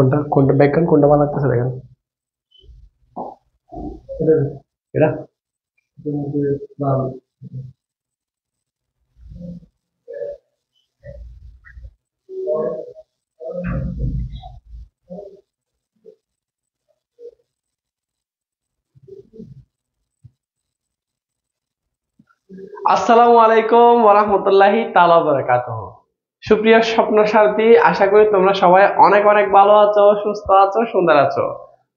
কোনটা কোনটা ব্যাকগ্রাউন্ড কোনটা ভালো লাগতেছে দেখেন এটা আসসালামু আলাইকুম ওয়া রাহমাতুল্লাহি তাআলা ওয়া বারাকাতুহু। সুপ্রিয় স্বপ্ন সারথী, আশা করি তোমরা সবাই অনেক অনেক ভালো আছো, সুস্থ আছো, সুন্দর আছো।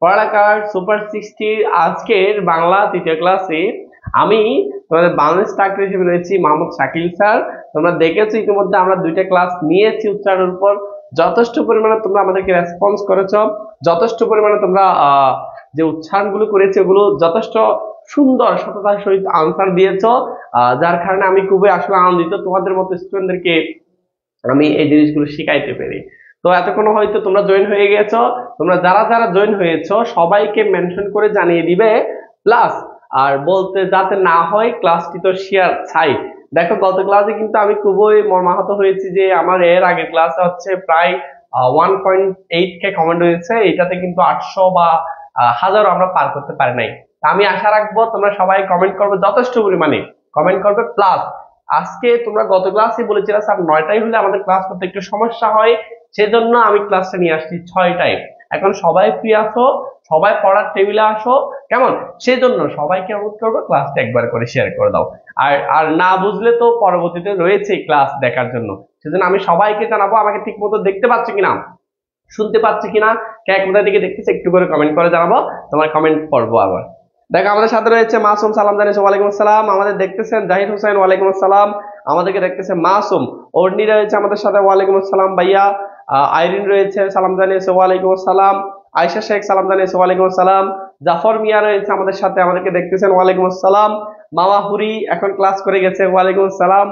পড়ালেখার সুপার 60 আজকের বাংলা তৃতীয় ক্লাসে আমি তোমাদের বাংলাদেশ চাকরি হিসেবে রয়েছি মোহাম্মদ শাকিল স্যার। তোমরা দেখেছো ইতিমধ্যে আমরা দুইটা ক্লাস নিয়েছি উচ্চারণের উপর। যথেষ্ট পরিমাণে তোমরা আমাদেরকে রেসপন্স করেছো, যথেষ্ট পরিমাণে তোমরা যে উচ্চারণগুলো করেছো ওগুলো যথেষ্ট সুন্দর সততার সহিত আনসার দিয়েছো, যার কারণে আমি খুবই আসলে আনন্দিত তোমাদের মতো স্টুডেন্টদেরকে আমি এই জিনিসগুলো শিখাইতে পেরে। তো এতক্ষণ হয়তো তোমরা জয়েন হয়ে গেছো, তোমরা যারা যারা জয়েন হয়েছো সবাইকে মেনশন করে জানিয়ে দিবে, প্লাস আর বলতে যাতে না হয় ক্লাসটি তো শেয়ার চাই। দেখো গত ক্লাসে কিন্তু আমি খুবই মর্মাহত হয়েছি যে আমার এর আগের ক্লাসে হচ্ছে প্রায় 1.8K কমেন্ট হয়েছে, এটাতে কিন্তু 800 বা হাজারও আমরা পার করতে পারি নাই। আমি আশা রাখবো তোমরা সবাই কমেন্ট করবে, যথেষ্ট পরিমাণে কমেন্ট করবে। প্লাস আজকে তোমরা গত ক্লাসে বলেছিলে স্যার 9টায় হলে আমাদের ক্লাস করতে একটু সমস্যা হয়, সেজন্য আমি ক্লাসটা নিয়ে আসছি 6টায়। এখন সবাই ফ্রি আসো, সবাই পড়ার টেবিলে আসো, কেমন? সেজন্য সবাইকে অনুরোধ করবো ক্লাসটা একবার করে শেয়ার করে দাও। আর আর না বুঝলে তো পরবর্তীতে রয়েছে ক্লাস দেখার জন্য, সেজন্য আমি সবাইকে জানাবো আমাকে ঠিক মতো দেখতে পাচ্ছ কিনা, শুনতে পাচ্ছি কিনা, কে কোথায় দিকে দেখতেছে একটু করে কমেন্ট করে জানাবো, তোমার কমেন্ট পড়বো আবার। দেখো আমাদের সাথে রয়েছে মাসুম, সালাম জানিয়েছে ওয়ালাইকুম আসসালাম। আমাদের দেখতেছেন জাহিদ হোসেন, ওয়ালাইকুম আসসালাম। আমাদেরকে দেখতেছে মাসুম। অর্নি রয়েছে আমাদের সাথে, ওয়ালাইকুম আসসালাম ভাইয়া। আইরিন রয়েছে, সালাম জানিয়েছে ওয়ালাইকুম আসসালাম। আয়েশা শেখ সালাম জানিয়েছে ওয়ালাইকুম আসসালাম। জাফর মিয়া রয়েছে আমাদের সাথে, আমাদেরকে দেখতেছেন, ওয়ালাইকুম আসসালাম। মামা হুরি এখন ক্লাস করে গেছে, ওয়ালাইকুম আসসালাম।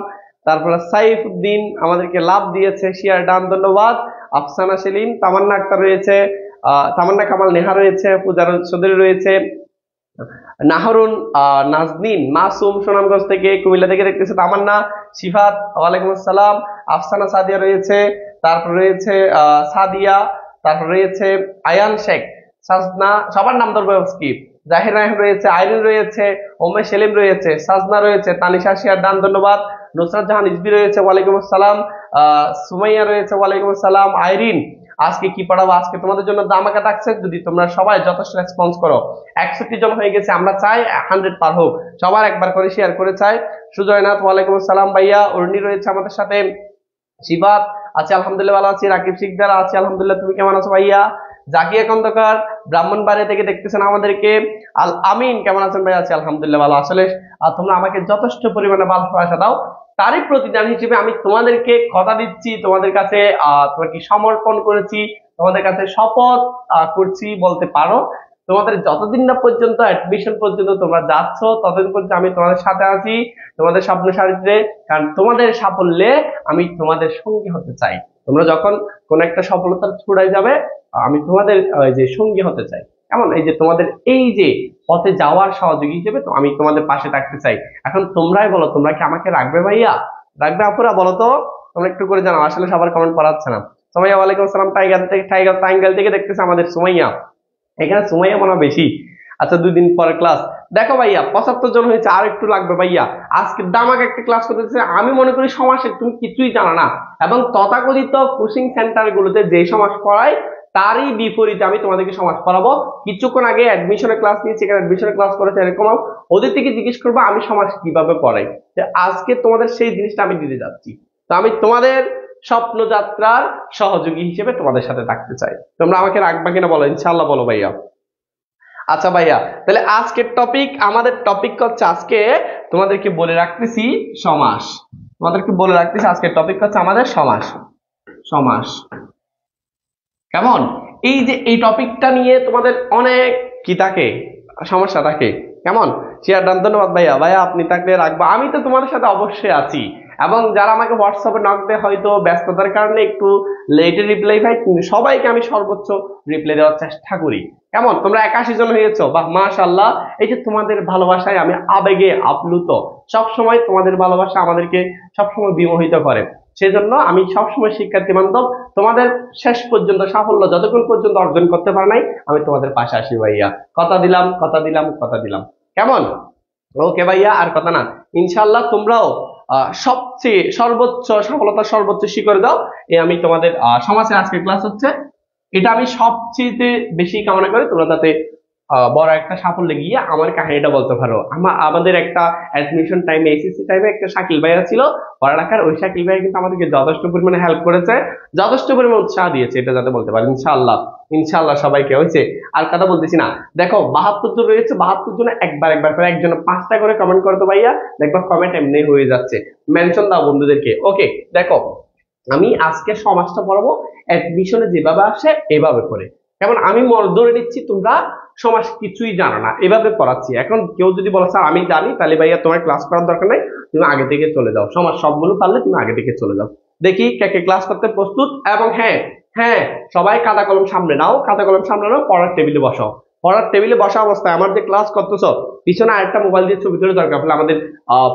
তারপরে সাইফুদ্দিন আমাদেরকে লাভ দিয়েছে, শেয়ার ডান, ধন্যবাদ। আফসানা সেলিম, তামান্না আক্তার রয়েছে, তামান্না কামাল নেহা রয়েছে, পূজার চৌধুরী রয়েছে, নাহরুন, নাজনীন, মাসুম সুনামগঞ্জ থেকে, কুমিল্লা থেকে দেখতেছে তামান্না, সিফাত, ওয়ালাইকুম আসসালাম। আফসানা সাদিয়া রয়েছে, তারপর রয়েছে সাদিয়া, তারপর রয়েছে আয়ান শেখ, সাজনা, সবার নাম ধরবো স্কিপ, জাহির রায়হান রয়েছে, আইরিন রয়েছে, ওমে সেলিম রয়েছে, সাজনা রয়েছে, তানিশা শিয়ার ডান, ধন্যবাদ। নুসরাত জাহান ইসবি রয়েছে, ওয়ালাইকুম আসসালাম। সুমাইয়া রয়েছে, ওয়ালাইকুম আসসালাম। আইরিন, আজকে কি পড়াবো? আজকে তোমাদের জন্য ধামাকা থাকছে, যদি তোমরা সবাই যথেষ্ট রেসপন্স করো। 61 জন হয়ে গেছে, আমরা চাই 100 পার হোক, সবার একবার করে শেয়ার করে চাই। সুজয়নাথ, ওয়ালাইকুম আসসালাম ভাইয়া। অরুণী রয়েছে আমাদের সাথে, শিবাত আছে, আলহামদুলিল্লাহ ভালো আছি। রাকিব শিকদার আছে, আলহামদুলিল্লাহ, তুমি কেমন আছো ভাইয়া? জাকিয়া খন্দকার ব্রাহ্মণবাড়িয়া থেকে দেখতেছেন আমাদেরকে। আল আমিন, কেমন আছেন ভাই? আছে আলহামদুলিল্লাহ ভালো। আসলে তোমরা আমাকে যথেষ্ট পরিমাণে ভালোবাসা দাও, তারই প্রতিদান হিসেবে আমি তোমাদেরকে কথা দিচ্ছি, তোমাদের কাছে তোমার কি সমর্পণ করেছি, তোমাদের কাছে শপথ করছি বলতে পারো। তোমাদের যতদিন না পর্যন্ত অ্যাডমিশন পর্যন্ত তোমরা যাচ্ছ, ততদিন পর্যন্ত আমি তোমাদের সাথে আছি, তোমাদের স্বপ্ন সারিতে। কারণ তোমাদের সাফল্যে আমি তোমাদের সঙ্গী হতে চাই। তোমরা যখন কোন একটা সফলতার ছুড়ায় যাবে, আমি তোমাদের যে সঙ্গী হতে চাই। এমন এই যে তোমাদের এই যে পথে যাওয়ার সহযোগী হিসেবে তো আমি তোমাদের পাশে থাকতে চাই। এখন তোমরাই বলো, তোমরা কি আমাকে রাখবে ভাইয়া? রাখবে আপুরা? বলো তো, তোমরা একটু করে জানাও, আসলে সবার কমেন্ট পড়াচ্ছে না। সুমাইয়া, ওয়ালাইকুম আসসালাম। টাইগার থেকে দেখতেছে আমাদের সুমাইয়া, এখানে সুমাইয়া মনে হয় বেশি। আচ্ছা, 2 দিন পরে ক্লাস। দেখো ভাইয়া 75 জন হয়েছে, আর একটু লাগবে ভাইয়া। আজকে দামাকে একটা ক্লাস করতেছে, আমি মনে করি সমাসের তুমি কিছুই জানো না, এবং তথাকথিত কোচিং সেন্টার গুলোতে যে সমাস পড়ায় তারই বিপরীতে আমি তোমাদেরকে সমাজ পড়াবো। কিছুক্ষণ আগে অ্যাডমিশনের ক্লাস নিয়েছি, এখানে অ্যাডমিশনের ক্লাস করেছে এরকম, ওদের থেকে জিজ্ঞেস করবো আমি সমাজ কিভাবে পড়াই। আজকে তোমাদের সেই জিনিসটা আমি দিতে যাচ্ছি। তো আমি তোমাদের স্বপ্নযাত্রার সহযোগী হিসেবে তোমাদের সাথে থাকতে চাই। তোমরা আমাকে রাখবা কিনা বলো, ইনশাআল্লাহ বলো ভাইয়া। আচ্ছা ভাইয়া, তাহলে আজকের টপিক, আমাদের টপিক হচ্ছে আজকে তোমাদেরকে বলে রাখতেছি সমাস। তোমাদেরকে বলে রাখতেছি আজকের টপিক হচ্ছে আমাদের সমাস। সমাস কেমন? এই যে এই টপিকটা নিয়ে তোমাদের অনেক কি থাকে, সমস্যা থাকে। কেমন? শেয়ার ডান, ধন্যবাদ ভাইয়া। ভাইয়া আপনি থাকলে রাখবো, আমি তো তোমাদের সাথে অবশ্যই আছি। এবং যারা আমাকে হোয়াটসঅ্যাপে নক দেয় হয়তো ব্যস্ততার কারণে একটু লেটে রিপ্লাই পাই, কিন্তু সবাইকে আমি সর্বোচ্চ রিপ্লাই দেওয়ার চেষ্টা করি। কেমন? তোমরা 81 জন হয়েছো, বাহ মাশাআল্লাহ। এই যে তোমাদের ভালোবাসায় আমি আবেগে আপ্লুত, সব সময় তোমাদের ভালোবাসা আমাদেরকে সবসময় বিমোহিত করে। সেজন্য আমি সবসময় শিক্ষার্থী বান্ধব তোমাদের শেষ পর্যন্ত সাফল্য যতক্ষণ পর্যন্ত অর্জন করতে পারে নাই আমি তোমাদের পাশে আসি ভাইয়া। কথা দিলাম, কথা দিলাম, কথা দিলাম। কেমন? ওকে ভাইয়া, আর কথা না। ইনশাআল্লাহ তোমরাও সবচেয়ে সর্বোচ্চ সফলতার সর্বোচ্চ শিখরে দাও। আমি তোমাদের সমাজের আজকের ক্লাস হচ্ছে, এটা আমি সবচেয়ে বেশি কামনা করি তোমরা তাতে বড় একটা সাফল্যে গিয়ে আমার কাহিনীটা বলতে পারো। আমাদের একটা অ্যাডমিশন টাইমে এসএসসি টাইমে একটা শাকিল ভাইয়া ছিল পড়ালেখার, ওই শাকিল ভাইয়া কিন্তু আমাদেরকে যথেষ্ট পরিমাণে হেল্প করেছে, যথেষ্ট পরিমাণে উৎসাহ দিয়েছে, এটা যাতে বলতে পারি। ইনশাআল্লাহ ইনশাআল্লাহ সবাইকে হয়েছে। আর কথা বলতেছি না, দেখো 72 জন রয়েছে, 72 জনে একবার করে একজন 5টা করে কমেন্ট করতো ভাইয়া, দেখবা কমেন্ট এমনি হয়ে যাচ্ছে। মেনশন দাও বন্ধুদেরকে। ওকে দেখো, আমি আজকে সমাজটা পড়াবো অ্যাডমিশনে যেভাবে আসে এভাবে করে। যেমন আমি ধরে নিচ্ছি তোমরা সমাজ কিছুই জানো না, এভাবে পড়াচ্ছি। এখন কেউ যদি বলো স্যার আমি জানি, তাহলে ভাইয়া তোমার ক্লাস করার দরকার নাই, তুমি আগে থেকে চলে যাও। সমাজ সবগুলো পারলে তুমি আগে থেকে চলে যাও। দেখি কে কে ক্লাস করতে প্রস্তুত। এবং হ্যাঁ হ্যাঁ, সবাই খাতা কলম সামনে নাও, খাতা কলম সামনে নাও, পড়ার টেবিলে বসাও। পড়ার টেবিলে বসা অবস্থায় আমার যে ক্লাস করতেছ পিছনে আরেকটা মোবাইল দিয়ে ছবি তুলে দরকার হলে আমাদের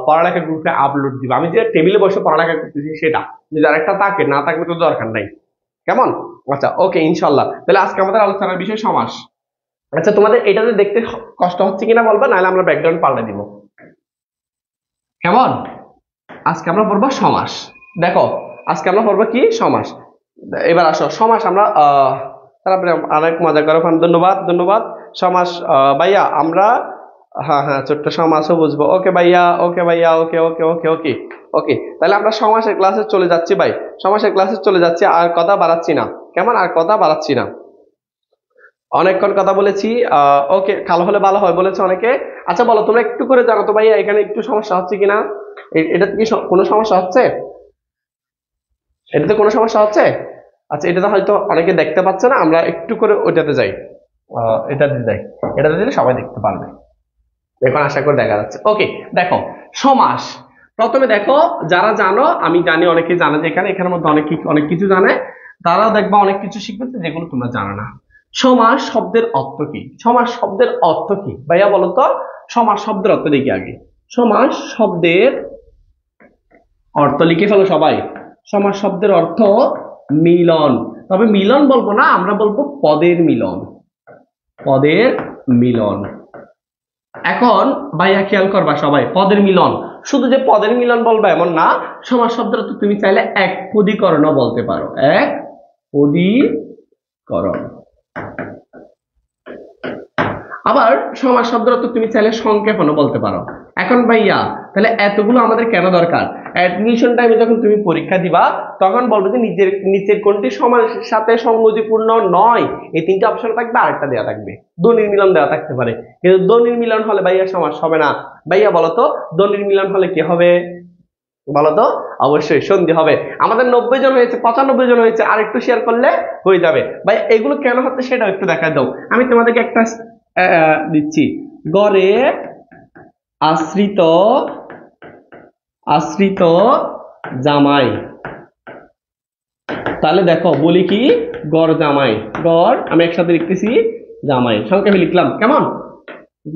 পড়ালেখা গ্রুপে আপলোড দিবে। আমি যে টেবিলে বসে পড়ালেখা করতেছি সেটা, যদি আরেকটা থাকে না থাকলে তো দরকার নাই। কেমন? আচ্ছা ওকে ইনশাল্লাহ। তাহলে আজকে আমাদের আলোচনার বিষয় সমাস। আচ্ছা তোমাদের এটাতে দেখতে কষ্ট হচ্ছে কিনা বলবা, নাহলে আমরা ব্যাকগ্রাউন্ড পাল্টে দিব। কেমন? আজকে আমরা পড়বো সমাস। দেখো আজকে আমরা পড়বো কি? সমাস। এবার আসো সমাস আমরা তারপরে অনেক মজা করো। ধন্যবাদ ধন্যবাদ। সমাস ভাইয়া আমরা, হ্যাঁ হ্যাঁ ছোট্ট সমাসও বুঝবো। ওকে ভাইয়া, ওকে ভাইয়া, ওকে ওকে ওকে ওকে ওকে। তাহলে আমরা সমাসের ক্লাসে চলে যাচ্ছি ভাই, সমাসের ক্লাসে চলে যাচ্ছি। আর কথা বাড়াচ্ছি না, কেমন? আর কথা বাড়াচ্ছি না, অনেকক্ষণ কথা বলেছি। ওকে, কালো হলে ভালো হয় বলেছে অনেকে। আচ্ছা বলো তোমরা একটু করে জানো তো ভাইয়া এখানে একটু সমস্যা হচ্ছে কিনা? এটাতে কি কোনো সমস্যা হচ্ছে? এটাতে কোনো সমস্যা হচ্ছে? আচ্ছা এটাতে হয়তো অনেকে দেখতে পাচ্ছে না, আমরা একটু করে ওইটাতে যাই, এটাতে যাই, এটাতে দিলে সবাই দেখতে পারবে। এখন আশা করে দেখা যাচ্ছে। ওকে দেখো সমাস প্রথমে দেখো, যারা জানো, আমি জানি অনেকে জানে যে এখানের মধ্যে অনেক কিছু জানে, তারাও দেখবা অনেক কিছু শিখবে যেগুলো তোমরা জানো না। সমাস শব্দের অর্থ কি? সমাস শব্দের অর্থ কি ভাইয়া বলো তো? সমাস শব্দের অর্থ দেখি আগে। সমাস শব্দের অর্থ লিখে ফেলো সবাই। সমাস শব্দের অর্থ মিলন। তবে মিলন বলবো না, আমরা বলবো পদের মিলন, পদের মিলন। এখন ভাইয়া খেয়াল করবা সবাই, পদের মিলন শুধু যে পদের মিলন বলবা এমন না। সমাস শব্দের অর্থ তুমি চাইলে এক পদীকরণও বলতে পারো, এক পদীকরণ। আবার সমাস শব্দের অর্থ তুমি চাইলে সংক্ষেপণও বলতে পারো। এখন ভাইয়া তাহলে এতগুলো আমাদের কেন দরকার? অ্যাডমিশন টাইমে যখন তুমি পরীক্ষা দিবা তখন বলবে যে নিচের কোনটি সমাসের সাথে সংগতিপূর্ণ নয়, এই তিনটা অপশন থাকবে, আরেকটা দেওয়া থাকবে, দ্বন্দ্বের দেওয়া থাকতে পারে। কিন্তু দ্বন্দ্বের হলে ভাইয়া সমাস হবে না। ভাইয়া বলতো দ্বন্দ্বের হলে কি হবে বলতো? অবশ্যই সন্ধি হবে। আমাদের 90 জন হয়েছে, 95 জন হয়েছে, আর একটু শেয়ার করলে হয়ে যাবে। ভাই এগুলো কেন হচ্ছে সেটাও একটু দেখা দাও। আমি তোমাদেরকে একটা দিচ্ছি, গড়ে আশ্রিত আশ্রিত জামাই। তাহলে দেখো বলি কি? গড় জামাই, গড় আমি একসাথে লিখতেছি, জামাই সংক্ষেপে লিখলাম। কেমন?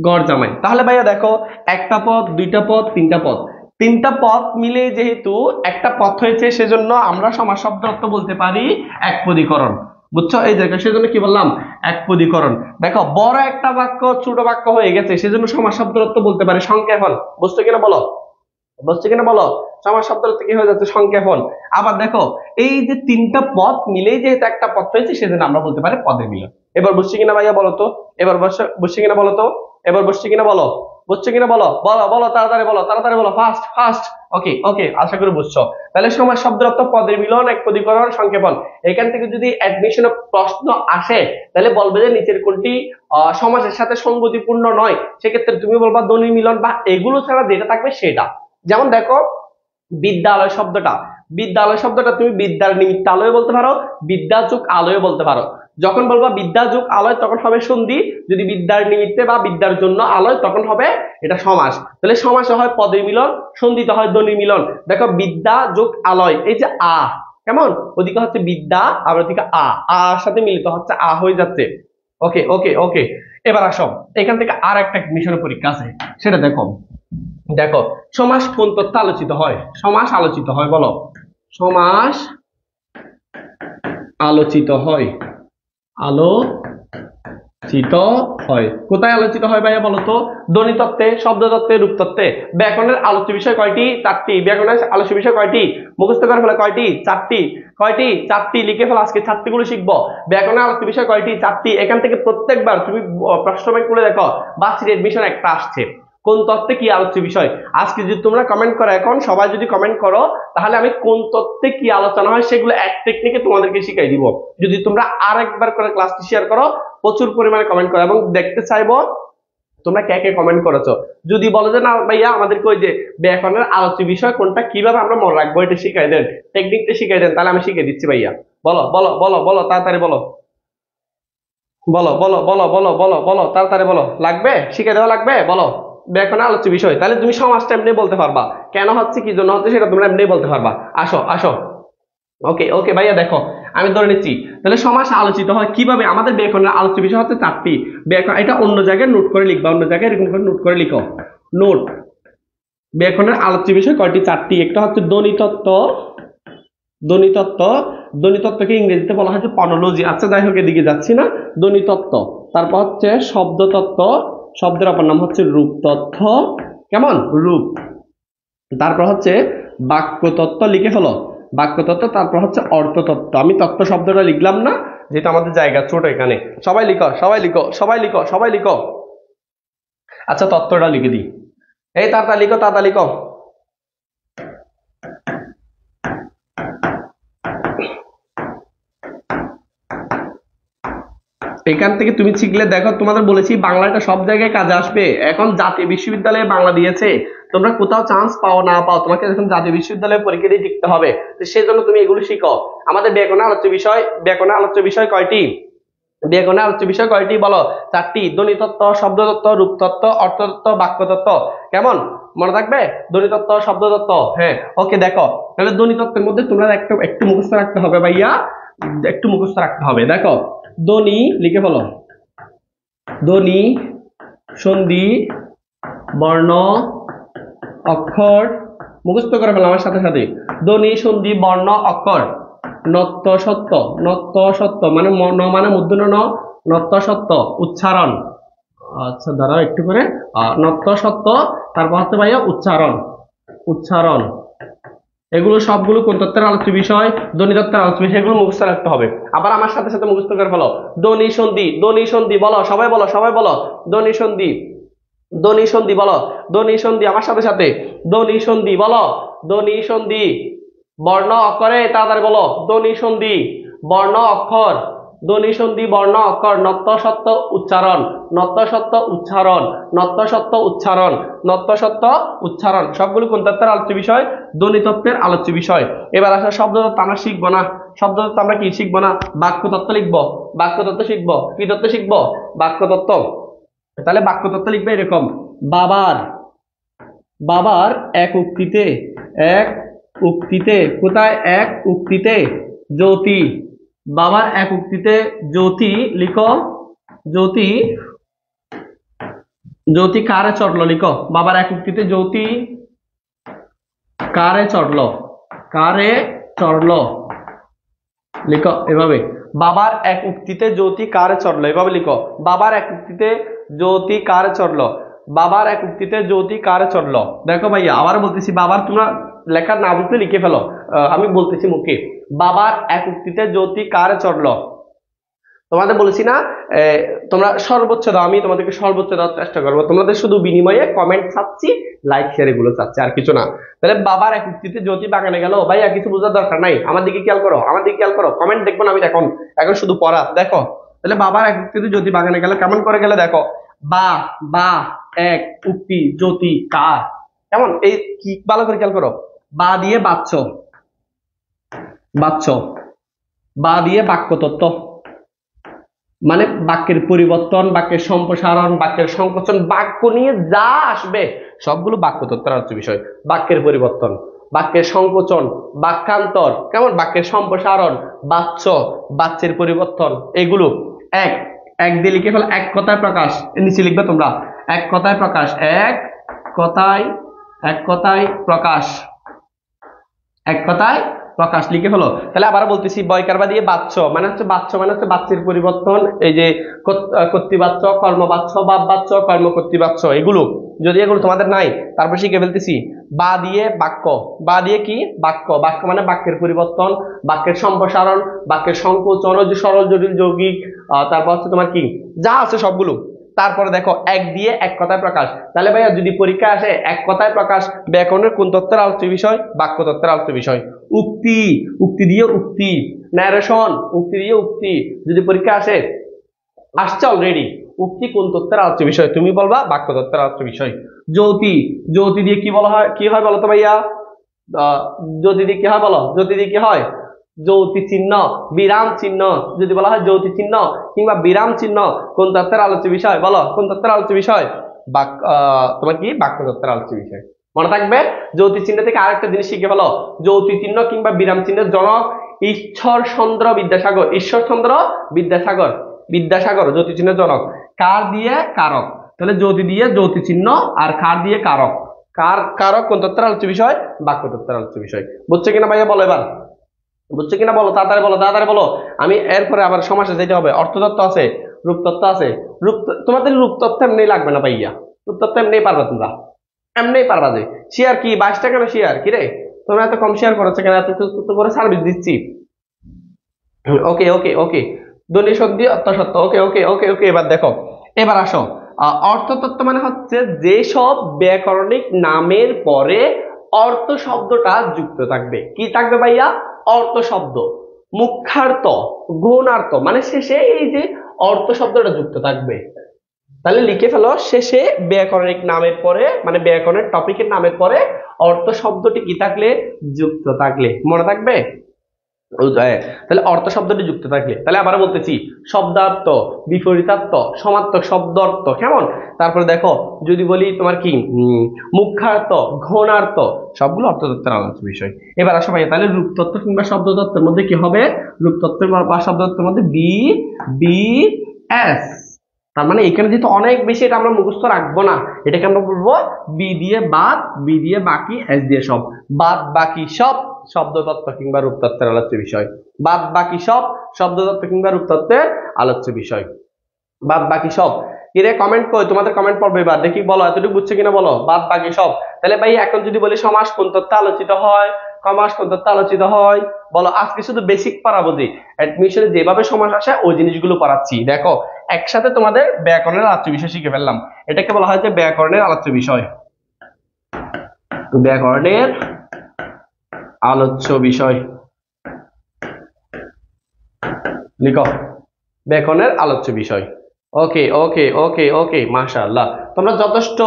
গড় জামাই। তাহলে ভাইয়া দেখো একটা পদ, দুইটা পদ, তিনটা পদ, তিনটা পদ মিলে যেহেতু একটা পদ হয়েছে সেজন্য আমরা সমাস শব্দ অর্থ বলতে পারি এক পদীকরণ। বুঝছো? এই দেখো সেজন্য কি বললাম? এক পদীকরণ। দেখো বড় একটা বাক্য ছোট বাক্য হয়ে গেছে সেজন্য সমাস শব্দ অর্থ বলতে পারি সংক্ষেপণ। বুঝছো কিনা বলো? বুঝছো কিনা বলো? সমাস শব্দ অর্থ কি হয়ে যাচ্ছে? সংক্ষেপণ। আবার দেখো এই যে তিনটা পদ মিলেই যেহেতু একটা পদ হয়েছে সেজন্য আমরা বলতে পারি পদের মিলন। এবার বুঝছি কিনা ভাইয়া বলো তো? এবার বুঝছি কিনা বলো তো? এবার বুঝছি কিনা বলো? বুঝছো কিনা বলো? বলো বলো, তাড়াতাড়ি বলো, তাড়াতাড়ি বলো, ফাস্ট ফাস্ট। ওকে ওকে, আশা করি বুঝছো। তাহলে সমাস শব্দের অর্থ পদের মিলন, এক পদীকরণ, সংক্ষেপণ। এখান থেকে যদি অ্যাডমিশনে প্রশ্ন আসে তাহলে বলবে যে নিচের কোনটি সমাসের সাথে সংগতিপূর্ণ নয়, সেক্ষেত্রে তুমি বলবা ধ্বনি মিলন বা এগুলো ছাড়া যেটা থাকবে সেটা। যেমন দেখো বিদ্যালয় শব্দটা, বিদ্যালয় শব্দটা তুমি বিদ্যার নিমিত্ত আলয় বলতে পারো, বিদ্যা যোগ আলয় বলতে পারো। যখন বলবা বিদ্যা যোগ আলয় তখন হবে সন্ধি, যদি বিদ্যার নিমিত্তে বা বিদ্যার জন্য আলয় তখন হবে এটা সমাস। তাহলে সমাসে হয় পদের মিলন, সন্ধিতে হয় ধ্বনির মিলন। দেখো বিদ্যা যোগ আলয়, এই যে আ, কেমন? ওদিকে হচ্ছে বিদ্যা, আবার ওদিকে আর সাথে মিলিত হচ্ছে আ হয়ে যাচ্ছে। ওকে ওকে ওকে। এবার আসো এখান থেকে আর একটা মিশনের পরীক্ষা আছে, সেটা দেখো। দেখো সমাস কোন তথ্য আলোচিত হয়? সমাস আলোচিত হয় বলো? সমাস আলোচিত হয়, আলোচিত হয়। কোথায় আলোচিত হয় ভাইয়া বলো তো? ধ্বনিতত্ত্বে, শব্দতত্ত্বে, রূপতত্ত্বে। ব্যাকরণের আলোচ্য বিষয় কয়টি? 4টি। ব্যাকরণের আলোচ্য বিষয় কয়টি? মুখস্থ করে ফেলা। কয়টি? 4টি। কয়টি? 4টি। লিখে ফেলা, আজকে 4টি গুলো শিখবো। ব্যাকরণের আলোচ্য বিষয় কয়টি? 4টি। এখান থেকে প্রত্যেকবার তুমি প্রশ্ন ব্যাংক খুলে দেখো, বার্ষিক এডমিশন একটা আসছে কোন তত্ত্বে কি আলোচ্য বিষয়। আজকে যদি তোমরা কমেন্ট করো, এখন সবাই যদি কমেন্ট করো, তাহলে আমি কোন তত্ত্বে কি আলোচনা হয় সেগুলো এক টেকনিকে তোমাদেরকে শিখাই দিব। যদি তোমরা আরেকবার করে ক্লাসটি শেয়ার করো, প্রচুর পরিমাণে কমেন্ট করো, এবং দেখতে চাইবো তোমরা কে কে কমেন্ট করেছো। যদি বলো যে না ভাইয়া আমাদেরকে ওই যে ব্যাকরণের আলোচ্য বিষয় কোনটা কিভাবে আমরা মনে রাখবো এটা শিখাই দেন, টেকনিকটা শিখাই দেন, তাহলে আমি শিখিয়ে দিচ্ছি ভাইয়া। বলো বলো বলো বলো, তাড়াতাড়ি বলো, বলো বলো বলো বলো বলো বলো, তাড়াতাড়ি বলো। লাগবে? শিখে দেওয়া লাগবে? বলো। ব্যাকরণ আলোচ্য বিষয়, তাহলে তুমি সমাজটা এমনি বলতে পারবা, কেন হচ্ছে কি জন্য হচ্ছে সেটা তোমরা এমনি বলতে পারবা। আসো আসো। ওকে ওকে ভাইয়া, দেখো আমি ধরে নিচ্ছি, তাহলে সমাস আলোচিত হয় কিভাবে। আমাদের ব্যাকরণের আলোচ্য বিষয় হচ্ছে 4টি। ব্যাকরণ এটা অন্য জায়গায় নোট করে লিখবা, অন্য জায়গায় এরকম করে নোট করে লিখো। নোট। ব্যাকরণের আলোচ্য বিষয় কয়টি? 4টি। একটা হচ্ছে ধ্বনিতত্ত্ব, ধ্বনিতত্ত্ব, ধ্বনিতত্ত্বকে ইংরেজিতে বলা হয় ফনোলজি। আচ্ছা যাই হোক, এদিকে যাচ্ছি না। ধ্বনিতত্ত্ব, তারপর হচ্ছে শব্দতত্ত্ব, শব্দের অপর নাম হচ্ছে রূপতত্ত্ব, কেমন? রূপ। তারপর হচ্ছে বাক্যতত্ত্ব, লিখে ফেলো বাক্যতত্ত্ব। তারপর হচ্ছে অর্থতত্ত্ব। আমি তত্ত্ব শব্দটা লিখলাম না, যেটা আমাদের জায়গা ছোট এখানে। সবাই লিখো, সবাই লিখো, সবাই লিখো, সবাই লিখো। আচ্ছা তত্ত্বটা লিখে দিই, এই তাড়াতাড়ি লিখো, তাড়াতাড়ি লিখো। এখান থেকে তুমি শিখলে দেখো, তোমাদের বলেছি বাংলাটা সব জায়গায় কাজে আসবে। এখন জাতীয় বিশ্ববিদ্যালয়ে বাংলা দিয়েছে, তোমরা কোথাও চান্স পাও না পাও, তোমাকে এখন জাতীয় বিশ্ববিদ্যালয়ে পরীক্ষা দিয়ে টিকতে হবে। তো সেই জন্য তুমি এগুলো শিখো। আমাদের ব্যাকরণ আলোচ্য বিষয়, ব্যাকরণ আলোচ্য বিষয় কয়টি? ব্যাকরণের আলোচ্য বিষয় কয়টি বলো? 4টি। ধ্বনিতত্ত্ব, শব্দতত্ত্ব, রূপতত্ত্ব, অর্থতত্ত্ব, বাক্যতত্ত্ব। কেমন? মনে থাকবে? ধ্বনিতত্ত্ব, শব্দতত্ত্ব। হ্যাঁ ওকে, দেখো তাহলে ধ্বনিতত্ত্বের মধ্যে তোমরা একটু একটু মুখস্থ রাখতে হবে ভাইয়া, একটু মুখস্থ রাখতে হবে। দেখো ধ্বনি, লিখে ফেলো। ধ্বনি, সন্ধি, বর্ণ, অক্ষর। মুখস্থ করে ফেলো আমার সাথে সাথে। ধ্বনি, সন্ধি, বর্ণ, অক্ষর। নত্য সত্য, নত্য সত্য মানে মানে মূর্ধন্য ন, নত্য সত্য উচ্চারণ। আচ্ছা দাঁড়াও একটু করে, নত্য সত্য, তারপর হচ্ছে ভাইয়া উচ্চারণ, উচ্চারণ। এগুলো সবগুলো কোন তত্ত্বের আলোচ্য বিষয়? ধ্বনিতত্ত্বের আলোচ্য বিষয়। এগুলো মুখস্থ রাখতে হবে। আবার আমার সাথে সাথে মুখস্থ করে ফেলো। ধ্বনি সন্ধি, ধ্বনি সন্ধি বলো, সবাই বলো, সবাই বলো। ধ্বনি সন্ধি, ধ্বনি সন্ধি বলো, ধ্বনি সন্ধি আমার সাথে সাথে। ধ্বনি সন্ধি বলো, ধ্বনি সন্ধি। বর্ণ অক্ষরে, তাড়াতাড়ি বলো। ধ্বনি সন্ধি, বর্ণ অক্ষর, ধ্বনি সন্ধি, বর্ণ অক্ষর। নত্য সত্য উচ্চারণ, নত্য সত্য উচ্চারণ, নত্য সত্য উচ্চারণ, নত্য সত্য উচ্চারণ। সবগুলো কোন তত্ত্বের আলোচ্য বিষয়? ধ্বনিতত্ত্বের আলোচ্য বিষয়। এবার আসলে শব্দতত্ত্ব আমরা শিখবো না। শব্দতত্ত্ব আমরা কি শিখবো না? বাক্যতত্ত্ব লিখবো, বাক্যতত্ত্ব শিখবো। কি তত্ত্ব শিখবো? বাক্যতত্ত্ব। তাহলে বাক্যতত্ত্ব লিখবে এরকম: বাবার, বাবার এক উক্তিতে, এক উক্তিতে, কোথায়? এক উক্তিতে জ্যোতি, বাবার এক উক্তিতে জ্যোতি, লিখো জ্যোতি, জ্যোতি কারে চড়লো, লিখো বাবার এক উক্তিতে জ্যোতি কারে চড়লো, কারে চড়লো, লিখো এভাবে। বাবার এক উক্তিতে জ্যোতি কারে চড়লো, এভাবে লিখো। বাবার এক উক্তিতে জ্যোতি কারে চড়লো, বাবার এক উক্তিতে জ্যোতি কারে চড়লো। দেখো ভাইয়া আবার বলতেছি, বাবার তোমরা লেখা না বুঝতে লিখে ফেলো, আমি বলতেছি মুখে। বাবার এক উক্তিতে জ্যোতি কারে চড়লো। তোমাদের বলেছি না তোমরা সর্বোচ্চ দাও, আমি তোমাদেরকে সর্বোচ্চ দেওয়ার চেষ্টা করবো। তোমাদের শুধু বিনিময়ে কমেন্ট চাচ্ছি, লাইক শেয়ার এগুলো চাচ্ছি, আর কিছু না। তাহলে বাবার এক উক্তিতে জ্যোতি বাগানে গেল, ভাইয়া কিছু বোঝার দরকার নাই, আমার দিকে খেয়াল করো, আমার দিকে খেয়াল করো। কমেন্ট দেখবো না আমি, এখন এখন শুধু পড়া দেখো। তাহলে বাবার এক উক্তিতে জ্যোতি বাগানে গেল, কেমন করে গেলে দেখো। বা, বা এক উক্তি জ্যোতি কার, কেমন এই কি ভালো করে খেয়াল করো। বা দিয়ে বাচ্চ, বাচ্চ, বা দিয়ে বাক্যতত্ত্ব, মানে বাক্যের পরিবর্তন, বাক্যের সম্প্রসারণ, বাক্যের সংকোচন, বাক্য নিয়ে যা আসবে সবগুলো বাক্যতত্ত্বের আলোচ্য বিষয়। বাক্যের পরিবর্তন, বাক্যের সংকোচন, বাক্যান্তর, কেমন বাক্যের সম্প্রসারণ, বাচ্য, বাচ্যের পরিবর্তন, এগুলো এক এক দিয়ে লিখে ফেলো। এক কথায় প্রকাশ, নিচে লিখবে তোমরা। এক কথায় প্রকাশ, এক কথায়, এক কথায় প্রকাশ, এক কথায় প্রকাশ, লিখে ফেলো। তাহলে আবার বলতেছি, বয়কার বা দিয়ে বাচ্চ মানে হচ্ছে বাচ্চের পরিবর্তন। এই যে কর্তৃবাচ্য, কর্মবাচ্য, ভাববাচ্য, কর্মকর্তৃবাচ্য, এগুলো যদি এগুলো তোমাদের নাই তারপর শিখে ফেলতেছি। বা দিয়ে বাক্য, বা দিয়ে কি বাক্য, বাক্য মানে বাক্যের পরিবর্তন, বাক্যের সম্প্রসারণ, বাক্যের সংকোচন, ওই যে সরল জটিল যৌগিক, তারপর হচ্ছে তোমার কি যা আছে সবগুলো। তারপরে দেখো এক দিয়ে এক কথায় প্রকাশ। তাহলে ভাইয়া যদি পরীক্ষা আসে এক কথায় প্রকাশ ব্যাকরণের কোন তত্ত্বের আলোচ্য বিষয়? বাক্য তত্ত্বের আলোচ্য বিষয়। উক্তি, উক্তি দিয়ে উক্তি, ন্যারেশন, উক্তি দিয়ে উক্তি, যদি পরীক্ষা আসে, আসছে অলরেডি, উক্তি কোন তত্ত্বের আলোচ্য বিষয়? তুমি বলবা বাক্য তত্ত্বের আলোচ্য বিষয়। যৌতি, যৌতি দিয়ে কি বলা হয়, কি হয় বলো তো ভাইয়া? যৌতি দিয়ে কি হয় বলো? যৌতি দিয়ে কি হয়? যৌতি চিহ্ন, বিরাম চিহ্ন, যদি বলা হয় যৌতি চিহ্ন কিংবা বিরাম চিহ্ন কোন তত্ত্বের আলোচ্য বিষয়? বলো কোন তত্ত্বের আলোচ্য বিষয়? তোমার কি বাক্য তত্ত্বের আলোচ্য বিষয়। মনে থাকবে। যৌতি চিহ্ন থেকে আরেকটা জিনিস শিখে ফেলো, যৌতি চিহ্ন কিংবা বিরাম চিহ্নের জনক ঈশ্বরচন্দ্র বিদ্যাসাগর। ঈশ্বরচন্দ্র বিদ্যাসাগর, বিদ্যাসাগর যৌতি চিহ্নের জনক। কার দিয়ে কারক, তাহলে যৌতি দিয়ে যৌতি চিহ্ন আর কার দিয়ে কারক। কারক কোন তত্ত্বের আলোচ্য বিষয়? বাক্য তত্ত্বের আলোচ্য বিষয়। বুঝছো কিনা ভাইয়া বলো এবার? বুঝছো কিনা বলো, তাড়াতাড়ি বলো, তাড়াতাড়ি বলো। আমি এরপরে আবার সমাসে যেতে হবে। অর্থতত্ত্ব আছে, রূপতত্ত্ব আছে। তোমাদের রূপতত্ত্ব এমনি লাগবে না ভাইয়া, রূপতত্ত্ব এমনি পারবা তোমরা, এমনি পারবা। যে শেয়ার কি 22 টাকা শেয়ার, কি রে তোমরা এত কম শেয়ার করেছো কেন? এত করে সার্ভিস দিচ্ছি। ওকে ওকে ওকে, দলীয় সন্ধি অর্থসত্ত্ব, ওকে ওকে ওকে ওকে। এবার দেখো, এবার আসো। অর্থতত্ত্ব মানে হচ্ছে যেসব ব্যাকরণিক নামের পরে অর্থ শব্দটা যুক্ত থাকবে। কি থাকবে ভাইয়া? অর্থ শব্দ, মুখ্যার্থ, গৌণার্থ, মানে শেষে এই যে অর্থ শব্দটা যুক্ত থাকবে। তাহলে লিখে ফেলো, শেষে ব্যাকরণিক নামের পরে মানে ব্যাকরণের টপিকের নামের পরে অর্থ শব্দটি কি থাকলে? যুক্ত থাকলে। মনে থাকবে? তাহলে অর্থ শব্দটি যুক্ত থাকলে। তাহলে আবার বলতেছি, শব্দার্থ, বিপরীতার্থ, সমার্থক, শব্দার্থ, কেমন? তারপরে দেখো যদি বলি তোমার কি মুখ্যার্থ, ঘনার্থ, সবগুলো অর্থতত্ত্বের আলোচ্য বিষয়। এবার আসো ভাই, তাহলে রূপতত্ত্ব কিংবা শব্দতত্ত্বের মধ্যে কি হবে? রূপতত্ত্বের বা শব্দতত্ত্বের মধ্যে বি, বি, এস। তার মানে এখানে যেহেতু অনেক বেশি, এটা আমরা মুখস্থ রাখবো না, এটাকে আমরা বলবো বি দিয়ে বাদ, বি দিয়ে বাকি, এস দিয়ে সব। বাদ বাকি সব শব্দতত্ত্ব কিংবা রূপতত্ত্বের আলোচ্য বিষয়। বাদ বাকি সব শব্দতত্ত্ব কিংবা রূপতত্ত্বের আলোচ্য বিষয়। বাদ বাকি সব। কিরে কমেন্ট কই? তোমাদের কমেন্ট পড়বে এবার, দেখি বলো এতটুকু বুঝছো কিনা বলো। বাদ বাকি সব। তাহলে ভাই এখন যদি বলি সমাস কোন তত্ত্বে আলোচিত হয়, সমাস কোন তত্ত্বে আলোচিত হয়, বলো। আজকে শুধু বেসিক পড়াবো, যে অ্যাডমিশনে যেভাবে সমাস আসে ওই জিনিসগুলো পড়াচ্ছি। দেখো একসাথে তোমাদের ব্যাকরণের আলোচ্য বিষয় শিখে ফেললাম। এটাকে বলা হয় যে ব্যাকরণের আলোচ্য বিষয়। ব্যাকরণের আলোচ্য বিষয় লিখো, ব্যাকরণের আলোচ্য বিষয়। ওকে ওকে ওকে ওকে, মাশাআল্লাহ। তোমরা যথেষ্ট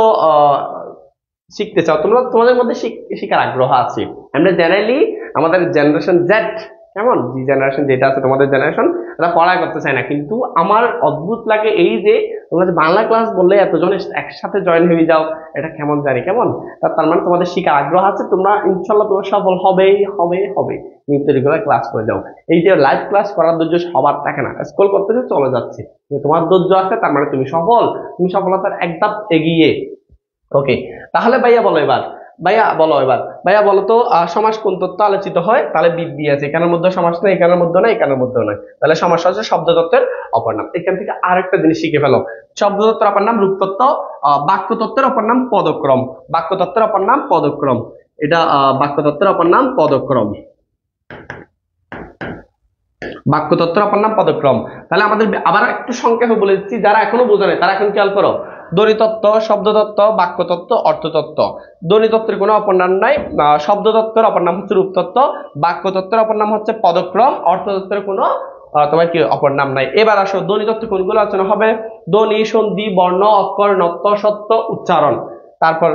শিখতে চাও, তোমাদের মধ্যে শিখার আগ্রহ আছে। আমরা জেনারেলি আমাদের জেনারেশন জেড, কেমন জি জেনারেশন যেটা আছে তোমাদের জেনারেশন, তারা পড়াই করতে চায় না। কিন্তু আমার অদ্ভুত লাগে এই যে তোমরা যে বাংলা ক্লাস বললে এতজন একসাথে জয়েন হয়ে যাও, এটা কেমন জানি কেমন। তার মানে তোমাদের শিখার আগ্রহ আছে, তোমরা ইনশাল্লাহ তোমরা সফল হবেই হবে হবে। কিন্তু রেগুলার ক্লাস করে যাও। এই যে লাইভ ক্লাস করার ধৈর্য সবার থাকে না, স্কুল করতে চলে যাচ্ছে, তোমার ধৈর্য আছে, তার মানে তুমি সফল, তুমি সফলতার এক ধাপ এগিয়ে। ওকে, তাহলে ভাইয়া বলো এবার, ভাইয়া বলো এবার, ভাইয়া বলো তো সমাস কোন তত্ত্ব আলোচিত হয়? তাহলে বিদ্যি আছে, এখানের মধ্যে সমাস নেই, এখানের মধ্যে নাই, এখানের মধ্যেও নাই। তাহলে সমাস হচ্ছে শব্দতত্ত্বের অপর নাম। এখান থেকে আরেকটা জিনিস শিখে ফেলো, শব্দতত্ত্বের অপর নাম রূপতত্ত্ব, বাক্যতত্ত্বের অপর নাম পদক্রম। বাক্যতত্ত্বের অপর নাম পদক্রম। এটা বাক্যতত্ত্বের অপর নাম পদক্রম। বাক্যতত্ত্বের অপর নাম পদক্রম। তাহলে আমাদের আবার একটু সংক্ষেপে বলে দিচ্ছি, যারা এখনো বোঝে নাই তারা এখন খেয়াল করো। ধ্বনিতত্ত্ব, শব্দতত্ত্ব, বাক্যতত্ত্ব, অর্থতত্ত্ব। ধ্বনিতত্ত্বের কোনো অপর নাম নাই, শব্দতত্ত্বের অপর নাম হচ্ছে রূপতত্ত্ব, বাক্যতত্ত্বের অপর নাম হচ্ছে পদক্রম, অর্থতত্ত্বের কোনো তোমার কি অপর নাম নাই। এবার আসো ধ্বনিতত্ত্ব কোনগুলো আলোচনা হবে? ধ্বনি, সন্ধি, বর্ণ, অক্ষর, নত্ব, সত্য, উচ্চারণ। তারপর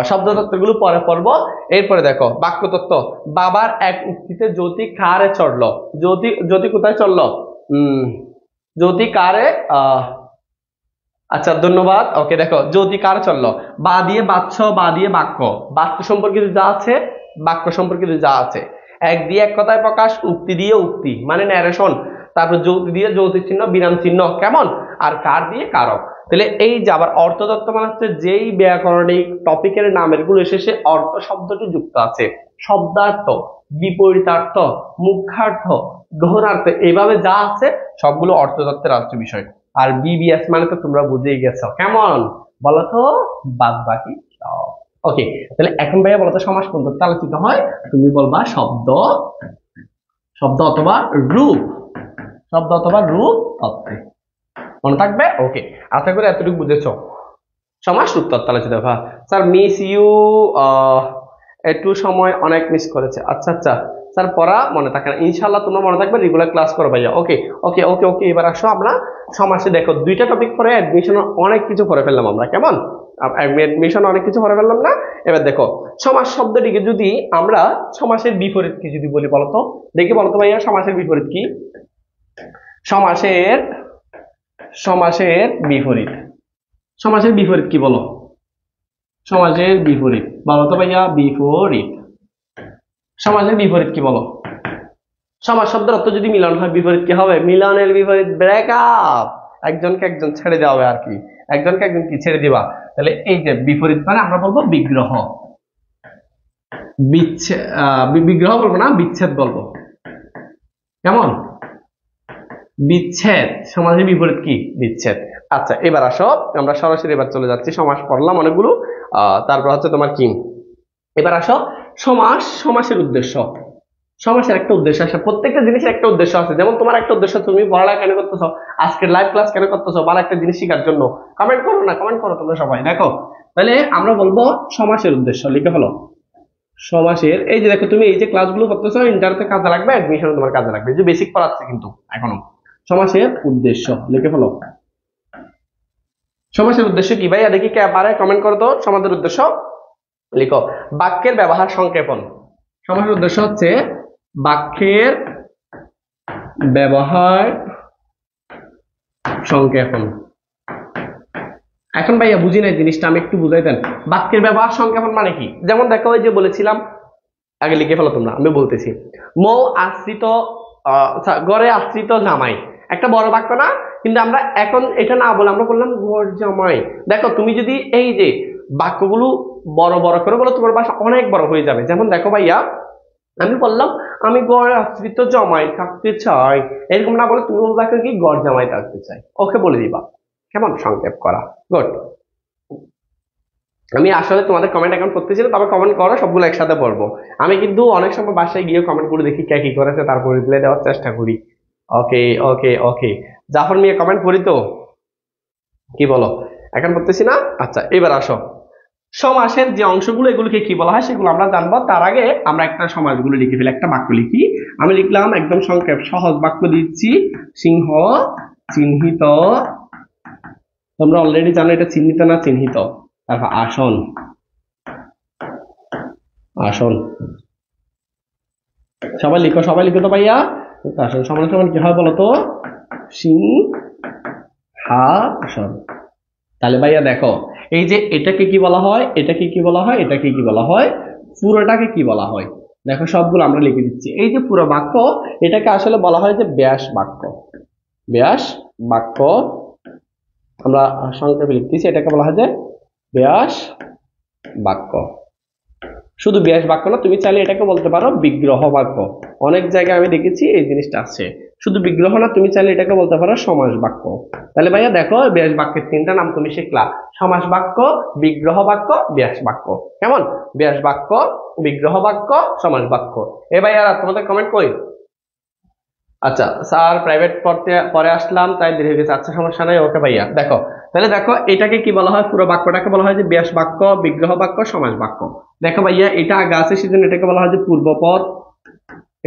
শব্দতত্ত্ব গুলো পরে পড়বো। এরপরে দেখো বাক্যতত্ত্ব, বাবার এক উক্তিতে জ্যোতি কারে চড়লো। জ্যোতি, জ্যোতি কোথায় চললো? জ্যোতি কারে আচ্ছা ধন্যবাদ। ওকে, দেখো জ্যোতি কারে চললো, বা দিয়ে বাচ্চ, বা দিয়ে বাক্য, বাক্য সম্পর্কিত যা আছে, বাক্য সম্পর্কিত যা আছে। এক দিয়ে এক কথায় প্রকাশ, উক্তি দিয়ে উক্তি মানে ন্যারেশন, তারপর যৌতি দিয়ে যৌতিক চিহ্ন, বিরাম চিহ্ন, কেমন? আর কার দিয়ে কারক। তাহলে এই যে আবার অর্থতত্ত্ব মানে হচ্ছে যেই ব্যাকরণিক টপিকের নামের গুলো শেষে অর্থ শব্দটি যুক্ত আছে, শব্দার্থ, বিপরীতার্থ, মুখ্যার্থ, গহনার্থ, এইভাবে যা আছে সবগুলো অর্থতত্ত্বের আলোচ্য বিষয়। আর বিবিএস মানে তো তোমরা বুঝেই গেছো, কেমন বলো তো, বাদ বাকি সব। ওকে, তাহলে এখন ভাইয়া বলো তো সমাস কোন তত্ত্বে আলোচিত হয়? তুমি বলবা শব্দ, শব্দ অথবা রূপ, শব্দ অথবা রূপ তত্ত্বে। মনে থাকবে? ওকে, আশা করি এতটুকু বুঝেছো। সমাস রূপ তত্ত্ব আলোচিত হয়। স্যার মিস ইউ, একটু সময় অনেক মিস করেছে। আচ্ছা আচ্ছা স্যার, পড়া মনে থাকে না, ইনশাল্লাহ তোমরা মনে থাকবে, রেগুলার ক্লাস করো ভাইয়া। ওকে ওকে ওকে ওকে, এবার আসো আমরা সমাসে। দেখো দুইটা টপিক পরে অ্যাডমিশন অনেক কিছু করে ফেললাম আমরা, কেমন অ্যাডমিশন অনেক কিছু করে ফেললাম না? এবার দেখো সমাস শব্দটিকে যদি আমরা সমাসের বিপরীত কি যদি বলি, বলতো দেখি, বলতো ভাইয়া সমাসের বিপরীত কি? সমাসের সমাসের বিপরীত, সমাসের বিপরীত কি বলো? সমাসের বিপরীত বলো তো ভাইয়া, বিপরীত। সমাসের বিপরীত কি বলো? সমাস শব্দের অর্থ যদি মিলন হয়, বিপরীত কি হবে? মিলনের বিপরীত ব্রেকআপ, একজনকে একজন ছেড়ে দেওয়া হবে আর কি, একজনকে একজন কি ছেড়ে দিবা। তাহলে এই যে বিপরীত মানে আমরা বলবো বিগ্রহ, বিচ্ছেদ, বিগ্রহ বলবো না, বিচ্ছেদ বলবো, কেমন? বিচ্ছেদ, সমাসের বিপরীত কি? বিচ্ছেদ। আচ্ছা এবার আসো আমরা সরাসরি এবার চলে যাচ্ছি, সমাস পড়লাম অনেকগুলো, তারপর হচ্ছে তোমার কি, এবার আসো সমাস, সমাসের উদ্দেশ্য। সমাসের একটা উদ্দেশ্য আছে, প্রত্যেকটা জিনিসের একটা উদ্দেশ্য আছে। যেমন তোমার একটা উদ্দেশ্য, তুমি পড়ালেখা কেন করতেছো, আজকের লাইভ ক্লাস কেন করতেছো, ভালো একটা জিনিস শেখার জন্য। কমেন্ট করো না, কমেন্ট করো তোমরা সবাই। দেখো তাহলে আমরা বলবো সমাসের উদ্দেশ্য, লিখে ফেলো সমাসের। এই যে দেখো তুমি এই যে ক্লাসগুলো করতেছো, ইন্টারতে কাজে লাগবে, অ্যাডমিশনে তোমার কাজে লাগবে, যে বেসিক পড়াচ্ছে কিন্তু এখনো। সমাসের উদ্দেশ্য লিখে ফেলো। সমাসের উদ্দেশ্য কি ভাইয়া? দেখি কে পারে, কমেন্ট করো তো। সমাসের উদ্দেশ্য লিখো, বাক্যের ব্যবহার সংক্ষেপণ। সমাসের উদ্দেশ্য হচ্ছে বাক্যের ব্যবহার সংক্ষেপণ। এখন ভাইয়া বুঝি নাই জিনিসটা, আমি একটু বুঝাই দেন। বাক্যের ব্যবহার সংক্ষেপণ মানে কি? যেমন দেখো ওই যে বলেছিলাম, আগে লিখে ফেলো তোমরা, আমি বলতেছি। মৌ আশ্রিত, গড়ে আশ্রিত জামাই, একটা বড় বাক্য না? কিন্তু আমরা এখন এটা না বলে আমরা বললাম গড় জামাই। দেখো তুমি যদি এই যে বাক্যগুলো বড় বড় করে বলো, তোমার ভাষা অনেক বড় হয়ে যাবে। যেমন দেখো ভাইয়া, আমি বললাম আমি গড় আশ্রিত জামাই থাকতে চাই, এরকম না বলে তুমি বলবা কি গড় জামাই থাকতে চাই। ওকে বলে দিবা, কেমন? সংক্ষেপ করা। গুড। আমি আসলে তোমাদের কমেন্ট এখন করতেছিলাম, তবে কমেন্ট করো, সবগুলো একসাথে পড়বো। আমি কিন্তু অনেক সময় বাসায় গিয়ে কমেন্ট করে দেখি কে কি করেছে, তারপর রিপ্লাই দেওয়ার চেষ্টা করি। ওকে ওকে ওকে, জাফর মিয়া কমেন্ট করি তো, কি বলো? এখন করতেছি না? আচ্ছা এবার আসো সমাসের যে অংশগুলো, এগুলোকে কি বলা হয় সেগুলো আমরা জানবো। তার আগে আমরা একটা সমাসগুলো লিখে ফেলি, একটা বাক্য লিখি। আমি লিখলাম একদম সংক্ষেপ সহজ বাক্য দিচ্ছি, সিংহ চিহ্নিত, তোমরা অলরেডি জানো এটা চিহ্নিত না চিহ্নিত। তারপর আসন, আসন, সবাই লিখো, সবাই লিখো তো ভাইয়া। আসন সমান সমান কি হয় বলতো? সিংহাসন। তাহলে ভাইয়া দেখো এই যে এটাকে কি বলা হয়, এটাকে কি বলা হয়, এটাকে কি বলা হয়, পুরোটাকে কি বলা হয়? দেখো সবগুলো আমরা লিখে দিচ্ছি। এই যে পুরো বাক্য, এটাকে আসলে বলা হয় যে ব্যাস বাক্য। ব্যাস বাক্য আমরা সংক্ষেপে লিখতেছি, এটাকে বলা হয় যে ব্যাস বাক্য। শুধু ব্যাস বাক্য না, তুমি চাইলে এটাকে বলতে পারো বিগ্রহ বাক্য। অনেক জায়গায় আমি দেখেছি এই জিনিসটা আছে। শুধু বিগ্রহ না, তুমি চাইলে এটাকে বলতে পারো সমাস বাক্য। তাহলে ভাইয়া দেখো ব্যাস বাক্যের তিনটা নাম তুমি শিখলা, সমাস বাক্য, বিগ্রহ বাক্য, ব্যাস বাক্য। কেমন? ব্যাস বাক্য, বিগ্রহ বাক্য, সমাস বাক্য। এ ভাইয়া তোমাদের কমেন্ট কই? আচ্ছা স্যার প্রাইভেট পড়তে পরে আসলাম তাই দেরি হয়ে গেছে। আচ্ছা সমস্যা নাই, ওকে ভাইয়া। দেখো তাহলে দেখো এটাকে কি বলা হয়, পুরো বাক্যটাকে বলা হয় যে ব্যাস বাক্য, বিগ্রহ বাক্য, সমাস বাক্য। দেখো ভাইয়া এটা আগে আছে সেজন্য এটাকে বলা হয় যে পূর্বপদ,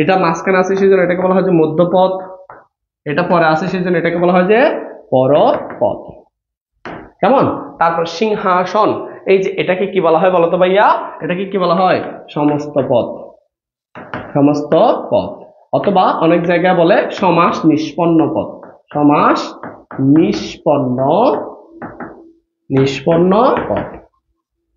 এটা মাঝখানে আছে সেজন্য এটাকে বলা হয় যে মধ্যপদ, এটা পরে আছে সেজন্য এটাকে বলা হয় যে পরপদ। কেমন? তারপর সিংহাসন, এই যে এটাকে কি বলা হয় বলতো ভাইয়া? এটাকে কি বলা হয়? সমস্ত পদ, সমস্ত পদ। অথবা অনেক জায়গায় বলে সমাস নিষ্পন্ন পদ, সমাস নিষ্পন্ন, নিষ্পন্ন পদ।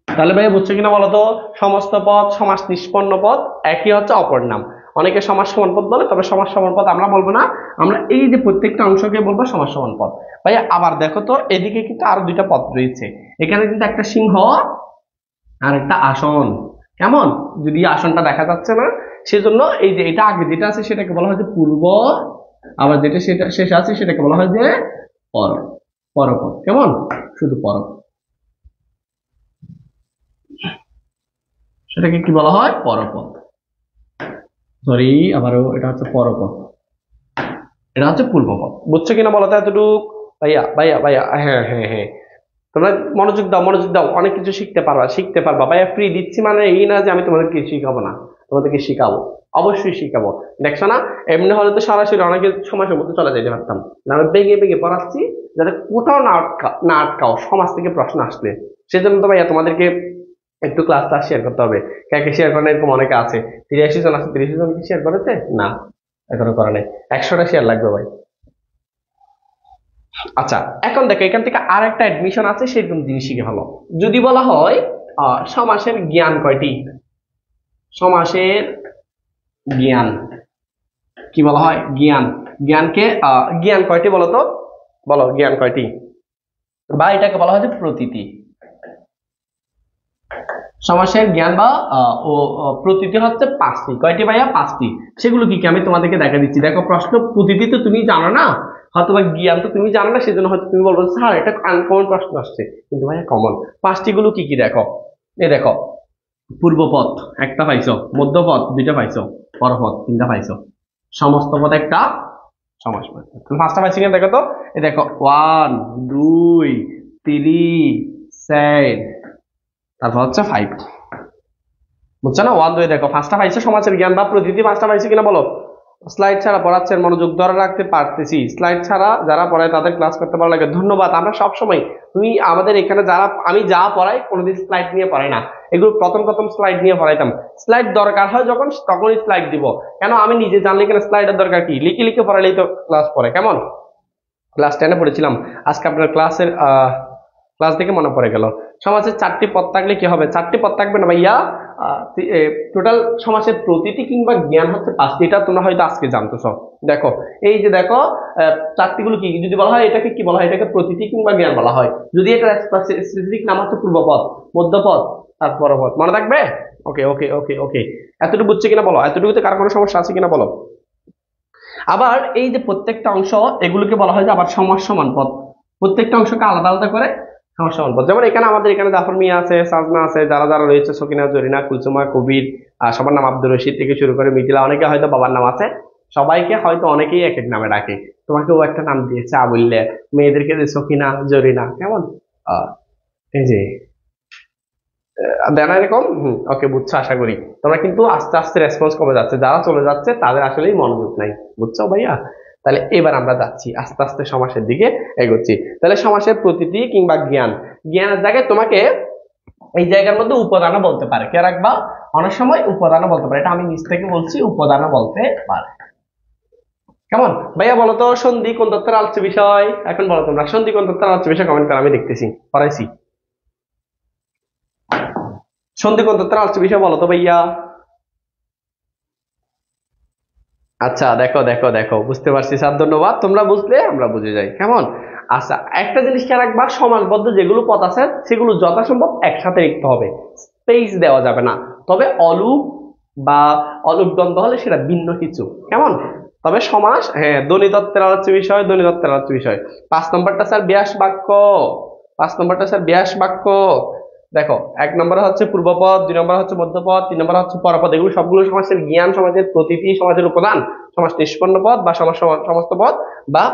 তাহলে ভাই বুঝছো কিনা বলতো? সমস্ত পদ, সমাস নিষ্পন্ন পদ একই হচ্ছে, অপর নাম। অনেকে সমাস সমান পদ বলে, তবে সমাস সমান পদ আমরা বলবো না, আমরা এই যে প্রত্যেকটা অংশকে বলবো সমাস সমান পদ। ভাই আবার দেখো তো এদিকে কিন্তু আরো দুইটা পদ রয়েছে, এখানে কিন্তু একটা সিংহ আর একটা আসন। কেমন? যদি আসনটা দেখা যাচ্ছে না সেজন্য এই যে এটা আগে যেটা আছে সেটাকে বলা হয় যে পূর্ব, আবার যেটা সেটা শেষে আছে সেটাকে বলা হয় যে পর, পরপদ। কেমন? শুধু পর, সেটাকে কি বলা হয়? পরপদ। সরি, আবারও এটা হচ্ছে পরপদ, এটা হচ্ছে পূর্বপদ। বুঝছো কিনা বলো তো এতটুক? ভাইয়া ভাইয়া ভাইয়া, হ্যাঁ হ্যাঁ হ্যাঁ, তোমরা মনোযোগ দাও, মনোযোগ দাও, অনেক কিছু শিখতে পারবা ভাইয়া। ফ্রি দিচ্ছি মানে এই না যে আমি তোমাদেরকে শিখাবো না, তোমাদেরকে শিখাবো, অবশ্যই শিখাবো। দেখছো না, এমনি হলে তো সরাসরি অনেকে সমস্যার মধ্যে চলে যেতে পারতাম না। আমি বেগে বেগে পড়াচ্ছি যাতে কোথাও না আটকাও সমাজ থেকে প্রশ্ন আসলে। সেজন্য তো ভাইয়া তোমাদেরকে একটু ক্লাসটা শেয়ার করতে হবে। কে কে শেয়ার করেন এরকম অনেকে আছে। 83 জন আছে, 83 জন কি শেয়ার করেছে? না, এখনো করা নেই। 100টা শেয়ার লাগবে ভাই। আচ্ছা, এখন দেখো এখান থেকে আর একটা অ্যাডমিশন আছে, সেরকম জিনিস শিখে ভালো। যদি বলা হয় সমাসের জ্ঞান কয়টি? সমাসের জ্ঞান কি বলা হয়? জ্ঞান। জ্ঞানকে জ্ঞান কয়টি বলো তো? বলো জ্ঞান কয়টি? বা এটাকে বলা হয় যে প্রতীতি। সমাসের জ্ঞান বা প্রতীতি হচ্ছে 5টি। কয়টি ভাইয়া? 5টি। সেগুলো কি কি আমি তোমাদেরকে দেখা দিচ্ছি। দেখো, প্রশ্ন প্রতীতি তো তুমি জানো না, হয়তো বা জ্ঞান তো তুমি জানো না, সেজন্য হয়তো তুমি বলবো স্যার এটা আনকমন প্রশ্ন আসছে, কিন্তু ভাইয়া কমন। 5টি গুলো কি কি দেখো। এই দেখো, পূর্বপদ একটা পাইছো, মধ্যপদ 2টা পাইছো, পরপদ 3টা পাইছো, সমস্ত পদ একটা, সমাস পাইছো। তুমি 5টা পাইছো কিনা দেখো তো। এই দেখো 1 2 3 4, তারপর হচ্ছে 5। বুঝছো না? 1 2 দেখো 5টা পাইছো সমাজের জ্ঞান বা প্রতীতি। 5টা পাইছো কিনা বলো। স্লাইড ছাড়া পড়াচ্ছেন, মনোযোগ ধরে রাখতে পারতেছি। স্লাইড ছাড়া যারা পড়ায় তাদের ক্লাস করতে ভালো লাগে, ধন্যবাদ। আমরা সব সময়, তুমি আমাদের এখানে যারা, আমি যা পড়াই কোনোদিন স্লাইড নিয়ে পড়াই না। এগুলো প্রথম প্রথম স্লাইড নিয়ে পড়াইতাম। স্লাইড দরকার হয় যখন, তখনই স্লাইড দিব। কেন? আমি নিজে জানলে কেন স্লাইডের দরকার কি? লিখে লিখে পড়ালেই তো ক্লাস পড়ে। কেমন? ক্লাস 10-এ পড়েছিলাম, আজকে আপনার ক্লাসের ক্লাস দেখে মনে পড়ে গেল। সমাজের 4টি পদ থাকলে কি হবে? 4টি পদ থাকবে না ভাইয়া। টোটাল সমাজের প্রতীতি কিংবা জ্ঞান হচ্ছে 5টি। এটা তোমরা হয়তো আজকে জানতেছ। দেখো, এই যে দেখো 4টি গুলো কি? যদি বলা হয় এটাকে কি বলা হয়? এটাকে প্রতীতি কিংবা জ্ঞান বলা হয়। যদি এটা স্পেসিফিক নাম হচ্ছে পূর্বপদ, মধ্যপদ, তার পরপদ। মনে থাকবে? ওকে ওকে ওকে ওকে, এতটুকু বুঝছে কিনা বলো। এতটুকুতে কার কোনো সমস্যা আছে কিনা বলো। আবার এই যে প্রত্যেকটা অংশ, এগুলোকে বলা হয় যে আবার সমাস সমান পদ। প্রত্যেকটা অংশকে আলাদা আলাদা করে সমাস সমান পদ। যেমন এখানে আমাদের এখানে জাফর মিয়া আছে, সাজনা আছে, যারা যারা রয়েছে, সকিনা, জরিনা, কুলসুমা, কবির, সবার নাম আব্দুর রশিদ থেকে শুরু করে মিথিলা, অনেকে হয়তো বাবার নাম আছে। সবাইকে হয়তো অনেকেই এক এক নামে ডাকে। তোমাকেও একটা নাম দিয়েছে আবুল্লে, মেয়েদেরকে যে সকিনা, জরিনা। কেমন? এই যে দেন এরকম। ওকে, বুঝছো আশা করি। তোমরা কিন্তু আস্তে আস্তে রেসপন্স কমে যাচ্ছে, যারা চলে যাচ্ছে তাদের আসলেই মনোযোগ নাই। বুঝছো ভাইয়া? তাহলে এবার আমরা যাচ্ছি আস্তে আস্তে সমাসের দিকে এগোচ্ছি। তাহলে সমাসের প্রতীতি কিংবা জ্ঞান, জ্ঞানের জায়গায় তোমাকে এই জায়গার মধ্যে উপাদানও বলতে পারে। কে রাখবা? অনেক সময় উপাদানও বলতে পারে। এটা আমি নিজ থেকে বলছি, উপাদানও বলতে পারে। কেমন ভাইয়া? বলো তো সন্ধি কোন তত্ত্বের আলোচ্য বিষয়। এখন বলো তোমরা সন্ধি কোন তত্ত্বের আলোচ্য বিষয়, কমেন্ট করো, আমি দেখতেছি, পড়াইছি। সন্ধি কোন তত্ত্বের আলোচ্য বিষয় বলো তো ভাইয়া। আচ্ছা, দেখো দেখো দেখো, বুঝতে পারছি স্যার, ধন্যবাদ। তোমরা বুঝলে আমরা বুঝে যাই। কেমন? আচ্ছা, একটা জিনিস খেয়াল রাখবা, সমাসবদ্ধ যেগুলো পদ আছে সেগুলো যথাসম্ভব একসাথে লিখতে হবে, স্পেস দেওয়া যাবে না। তবে অলুপ বা অলুপ দ্বন্দ্ব হলে সেটা ভিন্ন কিছু। কেমন? তবে সমাস, হ্যাঁ, ধ্বনিতত্ত্বের আলোচ্য বিষয়, ধ্বনিতত্ত্বের আলোচ্য বিষয়। 5 নম্বরটা স্যার ব্যাস বাক্য। 5 নম্বরটা স্যার ব্যাস বাক্য। দেখো, 1 নম্বরে হচ্ছে পূর্বপদ, 2 নম্বরে হচ্ছে মধ্যপদ, 3 নম্বরে হচ্ছে পরপদ। এগুলো সবগুলো সমাসের জ্ঞান, সমাজের প্রতীতি, সমাজের উপাদান, সমাস নিষ্পন্ন পদ বা সমাস সমস্ত পদ, বা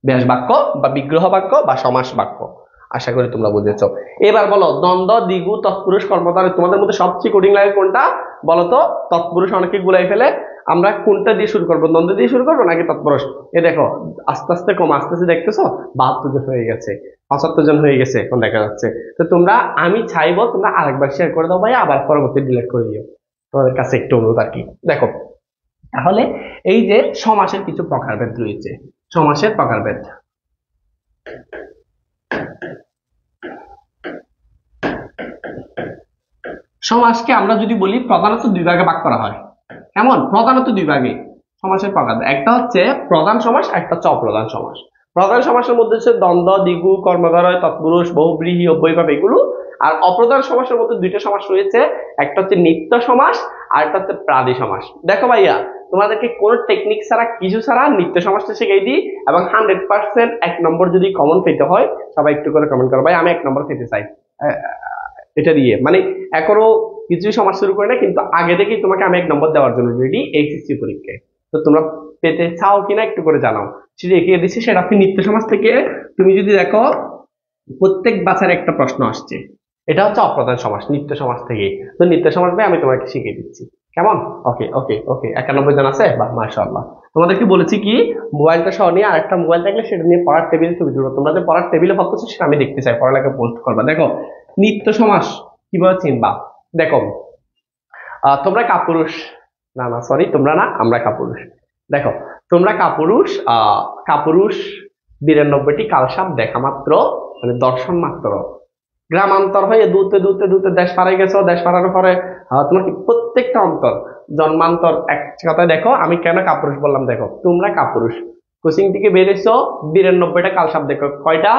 ব্যাস বাক্য বা বিগ্রহ বাক্য বা সমাস বাক্য। আশা করি তোমরা বুঝেছো। এবার বলো, দ্বন্দ্ব, দ্বিগু, তৎপুরুষ, কর্মধারয়, তোমাদের মধ্যে সবচেয়ে কঠিন লাগে কোনটা বলো তো? তৎপুরুষ অনেকে গুলাই ফেলে। আমরা কোনটা দিয়ে শুরু করবো? দ্বন্দ্ব দিয়ে শুরু করবো নাকি তৎপুরুষ? এ দেখো, আস্তে আস্তে কম, আস্তে আস্তে দেখতেছো 72 জন হয়ে গেছে, 75 জন হয়ে গেছে এখন দেখা যাচ্ছে। তো তোমরা, আমি চাইবো তোমরা আরেকবার শেয়ার করে দাও ভাই, আবার পরবর্তী ডিলিট করে দিও। তোমাদের কাছে একটু অনুরোধ আর কি। দেখো, তাহলে এই যে সমাসের কিছু প্রকারভেদ রয়েছে, সমাসের প্রকারভেদ। সমাসকে আমরা যদি বলি প্রধানত 2 ভাগে ভাগ করা হয়। এমন প্রধানত 2 ভাগে সমাসের প্রকার। একটা হচ্ছে প্রধান সমাস, একটা হচ্ছে অপ্রধান সমাস। প্রধান সমাসের মধ্যে হচ্ছে দ্বন্দ্ব, দ্বিগু, কর্মধারয়, তৎপুরুষ, বহুব্রীহি, অব্যয়ভাব, এগুলো। আর অপ্রধান সমাসের মধ্যে দুইটা সমাস রয়েছে, একটা হচ্ছে নিত্য সমাস আর একটা হচ্ছে প্রাদি সমাস। দেখো ভাইয়া, তোমাদেরকে কোন টেকনিক ছাড়া কিছু ছাড়া নিত্য সমাসটা শিখিয়ে দিই, এবং 100% 1 নম্বর যদি কমন পেতে হয় সবাই একটু করে কমেন্ট করো ভাই আমি 1 নম্বর পেতে চাই। এটা দিয়ে মানে এখনো কিছু সমাজ শুরু করে না, কিন্তু আগে থেকেই তোমাকে আমি 1 নম্বর দেওয়ার জন্য রেডি এইচএসসি পরীক্ষায়। তো তোমরা পেতে চাও কিনা একটু করে জানাও। সেটা এগিয়ে দিচ্ছি, সেটা আপনি নিত্য সমাজ থেকে তুমি যদি দেখো প্রত্যেক বাছার একটা প্রশ্ন আসছে, এটা হচ্ছে অপ্রধান সমাস নিত্য সমাজ থেকে। তো নিত্য সমাজ ভাই আমি তোমাকে শিখিয়ে দিচ্ছি, কেমন? ওকে ওকে ওকে, 91 জন আছে, বাহ মাশাআল্লাহ। তোমাদেরকে বলেছি কি মোবাইলটা সহ নিয়ে আরেকটা মোবাইল থাকলে সেটা নিয়ে পড়ার টেবিলে ছবি তুলবো। তোমরা যে পড়ার টেবিলে ভাবতেছো সেটা আমি দেখতে চাই, পড়ালেখা পোস্ট করবা। দেখো নিত্য সমাস কিভাবে চিনবা, দেখো তোমরা কাপুরুষ, না না সরি তোমরা না, আমরা কাপুরুষ। দেখো তোমরা কাপুরুষ, কাপুরুষ 92টি কালসাপ দেখা মাত্র, মানে দর্শন মাত্র গ্রামান্তর হয়ে দূতে দূতে দূতে দেশ পাড়াই গেছো, দেশ পাড়ানোর পরে তোমার কি প্রত্যেকটা অন্তর জন্মান্তর। এক কথায় দেখো আমি কেন কাপুরুষ বললাম, দেখো তোমরা কাপুরুষ কোচিং থেকে বেরিয়েছো 92টা কালসাপ দেখো, কয়টা?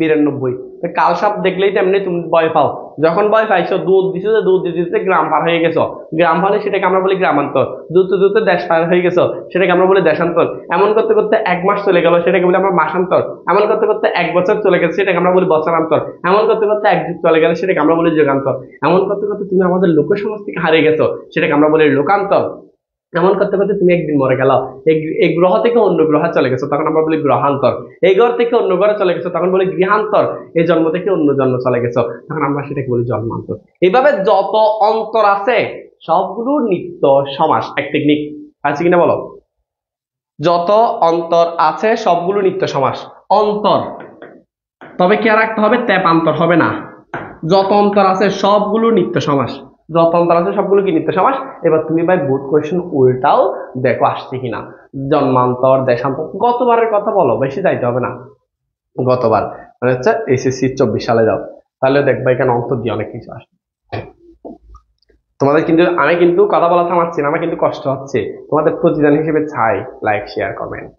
92। কালসাপ দেখলেই তেমনি তুমি ভয় পাও, যখন ভয় পাইছো দুধ দিছো, দুধ দিতে দিতে গ্রাম পার হয়ে গেছো, গ্রাম হলে সেটাকে আমরা বলি গ্রামান্তর, দ্রুতে দ্রুতে দেশ পার হয়ে গেছো সেটাকে আমরা বলি দেশান্তর, এমন করতে করতে 1 মাস চলে গেল সেটাকে বলি আমরা মাসান্তর, এমন করতে করতে 1 বছর চলে গেছে সেটাকে আমরা বলি বছরান্তর, এমন করতে করতে 1 যুগ চলে গেলে সেটাকে আমরা বলি যুগান্তর, এমন করতে করতে তুমি আমাদের লোক সমাজ থেকে হারিয়ে গেছো সেটাকে আমরা বলি লোকান্তর, এমন করতে করতে তুমি একদিন মরে গেল, এই গ্রহ থেকে অন্য গ্রহে চলে গেছো তখন আমরা বলি গ্রহান্তর, এই ঘর থেকে অন্য ঘরে চলে গেছো তখন বলি গৃহান্তর, এই জন্ম থেকে অন্য জন্ম চলে গেছো তখন আমরা সেটাকে বলি জন্মান্তর। এইভাবে যত অন্তর আছে সবগুলো নিত্য সমাস। এক টেকনিক আছে কিনা বলো, যত অন্তর আছে সবগুলো নিত্য সমাস। অন্তর তবে কি আর রাখতে হবে, তেপান্তর হবে না। যত অন্তর আছে সবগুলো নিত্য সমাস, যত অন্তর আছে সবগুলো কি নিত্য সমাস। এবার তুমি ভাই বোর্ড কোয়েশ্চেন উল্টাও দেখো আসছে কিনা, জন্মান্তর দেশান্তর গতবারের কথা বলো, বেশি যাইতে হবে না, গতবার মানে হচ্ছে এসএসসি 24 সালে যাও, তাহলে দেখবা এখানে অন্তর দিয়ে অনেক কিছু আসবে। তোমাদের কিন্তু আমি কিন্তু কথা বলা থামাচ্ছি না, আমার কিন্তু কষ্ট হচ্ছে, তোমাদের প্রতিদান হিসেবে চাই লাইক শেয়ার কমেন্ট।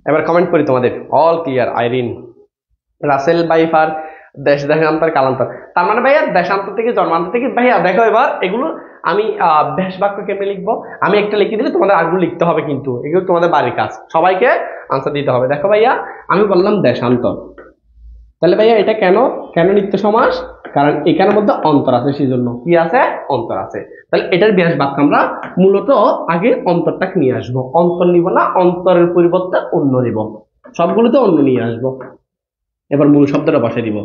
এবার কমেন্ট করি তোমাদের, অল ক্লিয়ার আইরিন, রাসেল বাইফার, দেশ দেশান্তর কালান্তর, তার মানে ভাইয়া দেশান্তর থেকে জন্মান্তর থেকে। ভাইয়া দেখো এবার এগুলো আমি ব্যাস বাক্য কেমনে লিখবো, আমি একটা লিখে দিলে তোমাদের আগুলো লিখতে হবে, কিন্তু এগুলো তোমাদের বাড়ির কাজ, সবাইকে আনসার দিতে হবে। দেখো ভাইয়া আমি বললাম দেশান্তর, তাহলে ভাইয়া এটা কেন কেন নিত্য সমাস, কারণ এখানের মধ্যে অন্তর আছে, সেই জন্য কি আছে, অন্তর আছে। তাহলে এটার ব্যাস বাক্য আমরা মূলত আগে অন্তরটাকে নিয়ে আসবো, অন্তর নিব না, অন্তরের পরিবর্তে অন্য নিব, সবগুলোতে অন্য নিয়ে আসবো। এবার মূল শব্দটা বসে দিব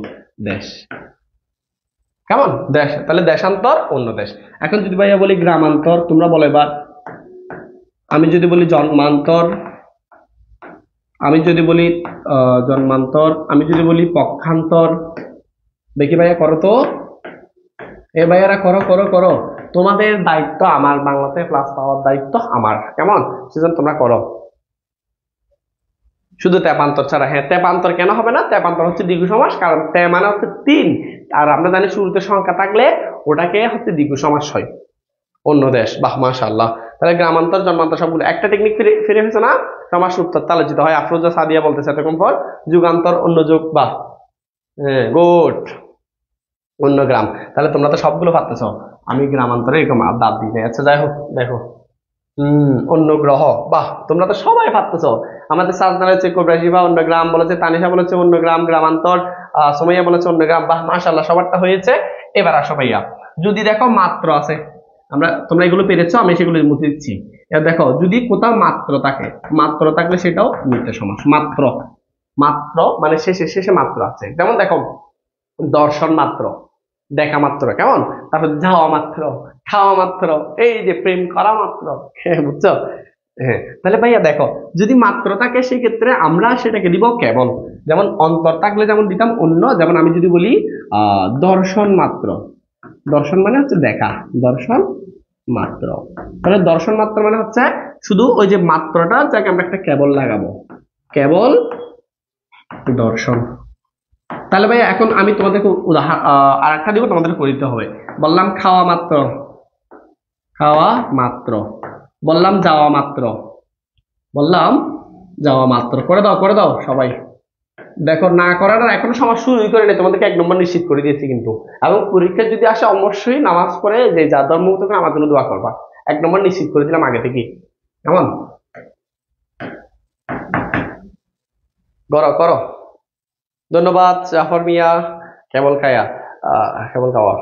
দেশ, কেমন? দেশ, তাহলে দেশান্তর অন্য দেশ। এখন যদি ভাইয়া বলি গ্রামান্তর, তোমরা বলো এবার, আমি যদি বলি জন্মান্তর, আমি যদি বলি জন্মান্তর, আমি যদি বলি পক্ষান্তর, দেখি ভাইয়া করো তো, এ ভাইয়ারা করো করো করো, তোমাদের দায়িত্ব আমার, বাংলাতে ক্লাস পাওয়ার দায়িত্ব আমার, কেমন? সেজন্য তোমরা করো, শুধু তেপান্তর ছাড়া। হ্যাঁ তেপান্তর কেন হবে না, তেপান্তর হচ্ছে দ্বিগু সমাস, কারণ তে মানে হচ্ছে 3, আর আমরা জানি শুরুতে সংখ্যা থাকলে ওটাকে হচ্ছে দ্বিগু সমাস হয়, অন্য দেশ। বাহ মাশাআল্লাহ। তাহলে গ্রামান্তর জন্মান্তর সবগুলো একটা টেকনিক ফিরে হয়েছে না, সমাস উত্তর তালোচিত হয়। আফরোজা সাদিয়া বলতেছে এতক্ষণ পর, যুগান্তর অন্য যুগ, বাহ হ্যাঁ গুড, অন্য গ্রাম। তাহলে তোমরা তো সবগুলো পারতেছ, আমি গ্রামান্তরে এরকম দাঁত দিতে। আচ্ছা যাই হোক, দেখো অন্য গ্রহ, বাহ তোমরা তো সবাই পারতেছ। আমাদের সাজনা হচ্ছে কোবরাশিবা অন্য গ্রাম বলেছে, তানিশা বলেছে অন্য গ্রাম, গ্রামান্তর, সুমাইয়া বলেছে অন্য গ্রাম, বাহ মাশাআল্লাহ সবারটা হয়েছে। এবার আসো ভাইয়া, যদি দেখো মাত্র আছে, তোমরা এগুলো পেরেছো, আমি সেগুলো মুছে দিচ্ছি। এবার দেখো যদি কোথাও মাত্র থাকে, মাত্র থাকলে সেটাও নিত্য সমাস। মাত্র, মাত্র মানে শেষে শেষে মাত্র আছে, যেমন দেখো দর্শন মাত্র, দেখা মাত্র, কেমন? তারপর যাওয়া মাত্র, খাওয়া মাত্র, এই যে প্রেম করা মাত্র, বুঝছো? হ্যাঁ তাহলে ভাইয়া দেখো যদি মাত্র থাকে সেক্ষেত্রে আমরা সেটাকে দিব কেবল, যেমন অন্তর থাকলে যেমন দিতাম অন্য, যেমন আমি যদি বলি দর্শন মাত্র, দর্শন মানে হচ্ছে দেখা, দর্শন মাত্র, তাহলে দর্শন মাত্র মানে হচ্ছে শুধু ওই যে মাত্রটা, যাকে আমরা একটা কেবল লাগাবো, কেবল দর্শন। তাহলে ভাই এখন আমি তোমাদেরকে উদাহরণ আর একটা দিব, তোমাদের করে দিতে হবে। বললাম খাওয়া মাত্র, খাওয়া মাত্র, বললাম যাওয়া মাত্র, বললাম যাওয়া মাত্র, করে দাও সবাই। দেখো না করার এখনো সমাজ শুরুই করে নেই, তোমাদেরকে 1 নম্বর নিশ্চিত করে দিয়েছি কিন্তু। এবং পরীক্ষা যদি আসে অবশ্যই নামাজ পড়ে যে যা ধর্ম করে আমার জন্য দোয়া করবা। 1 নম্বর নিশ্চিত করে দিলাম আগে থেকেই। কেমন? করো করো। ধন্যবাদ জাফর মিয়া। কেবল খায়া কেবল খাওয়া।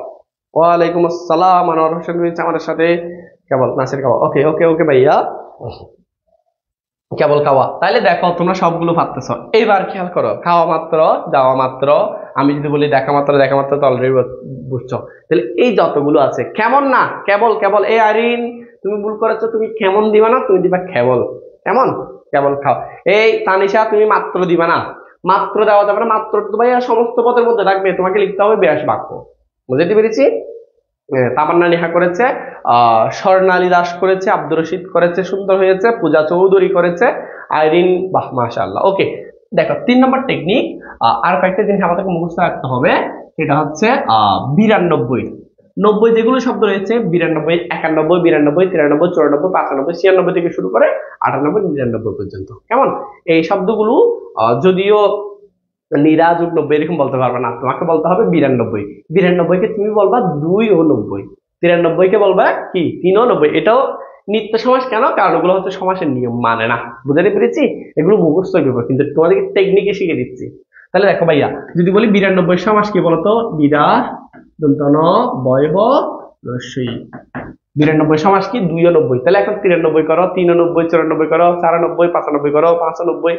ওয়ালাইকুম আসসালাম, আনোয়ার হোসেন রয়েছে আমাদের সাথে। কেবল নাসির খাওয়া। ওকে ওকে ওকে ভাইয়া। কেবল খাওয়া। তাইলে দেখো তোমরা সবগুলো পারতেছ। এইবার খেয়াল করো, খাওয়া মাত্র, যাওয়া মাত্র, আমি যদি বলি দেখা মাত্র তো অলরেডি বুঝছো। তাহলে এই যতগুলো আছে কেমন না, কেবল কেবল। এই আরিন তুমি ভুল করেছো, তুমি কেমন দিবা না, তুমি দিবা কেবল। কেমন? কেবল খাও। এই তানিশা তুমি মাত্র দিবা না, মাত্র দেওয়া যাবে না। মাত্র তো ভাইয়া সমস্ত পদের মধ্যে রাখবে, তোমাকে লিখতে হবে বিরাস বাক্য। বুঝতে পেরেছি? তামান্না নেহা করেছে, স্বর্ণালী দাস করেছে, আব্দুর রশিদ করেছে, সুন্দর হয়েছে, পূজা চৌধুরী করেছে, আইরিন, বাহ মাশাআল্লাহ। ওকে, দেখো 3 নম্বর টেকনিক। আর কয়েকটা জিনিস আমাদেরকে মুখস্থ রাখতে হবে। সেটা হচ্ছে 92, 90 যেগুলো শব্দ রয়েছে, 92, 91, 92, 93, 94, 95, 96 থেকে শুরু করে 98, 99 পর্যন্ত। কেমন? এই শব্দগুলো যদিও নিরাযোগ 90 এরকম বলতে পারবে না, তোমাকে বলতে হবে 92। 92 কে তুমি বলবা 2 ও 90, 93 কে বলবা কি 3 ও 90। এটাও নিত্য সমাস। কেন? কারণ ওগুলো হচ্ছে সমাসের নিয়ম মানে না। বুঝতে পেরেছি? এগুলো মুখস্থ করবো, কিন্তু তোমাদেরকে টেকনিকে শিখে দিচ্ছি। তাহলে দেখো ভাইয়া, যদি বলি 92 সমাস কি বলতো? বিরা দন্তন বয়ব রস্যই। 92 সমাস কি? 2 ও 90। তাহলে এখন 93 করো, 3 ও 90, 94 করো, 94, 95 করো, 95,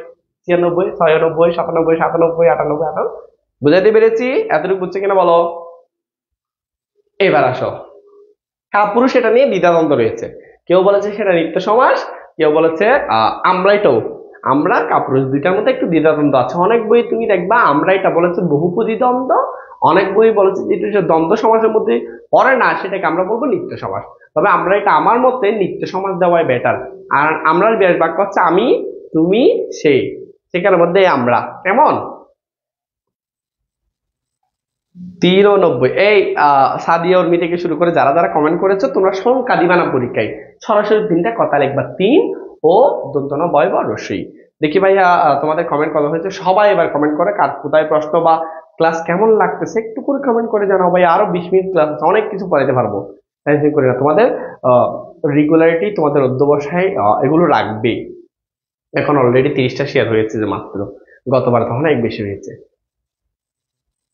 96, 96, 97, 97, 98, 98। বুঝাইতে পেরেছি? এতটুকু বুঝছে কিনা বলো? এবার আসো, কাপুরুষ এটা নিয়ে দ্বিধাদ্বন্দ্ব রয়েছে। কেউ বলেছে সেটা নিত্য সমাস, কেউ বলেছে আমরাইটাও। আমরা কাপুরুষ দুইটার মধ্যে একটু দ্বিধাদ্বন্দ্ব আছে। অনেক বই তুমি দেখবা আমরা এটা বলেছে বহুপদী দ্বন্দ্ব, অনেক বই বলেছে যে দ্বন্দ্ব সমাসের মধ্যে পড়ে না, সেটাকে আমরা বলবো নিত্য সমাস। তবে আমরা এটা, আমার মতে নিত্য সমাস দেওয়াই বেটার। আর আমরা বিরাট বাক্য হচ্ছে আমি, তুমি, সে, সেখানের মধ্যে আমরা। কেমন? 3 ও 90। এই সাদিয়া উর্মি থেকে শুরু করে যারা যারা কমেন্ট করেছো, তোমরা সংখ্যা দিবা না পরীক্ষায়, সরাসরি 3টা কথা লিখবা, 3 ও দন্তন বয় বা রসই। দেখি ভাইয়া তোমাদের কমেন্ট কত হয়েছে। সবাই এবার কমেন্ট করে কার কোথায় প্রশ্ন বা ক্লাস কেমন লাগতেছে একটু করে কমেন্ট করে জানাও ভাই। আরো 20 মিনিট ক্লাস আছে, অনেক কিছু পড়াইতে পারবো। টেনশন করি না, তোমাদের রেগুলারিটি, তোমাদের অধ্যবসায় এগুলো রাখবে। এখন অলরেডি 30টা শেয়ার হয়েছে যে মাত্র, গতবার তখন অনেক বেশি হয়েছে।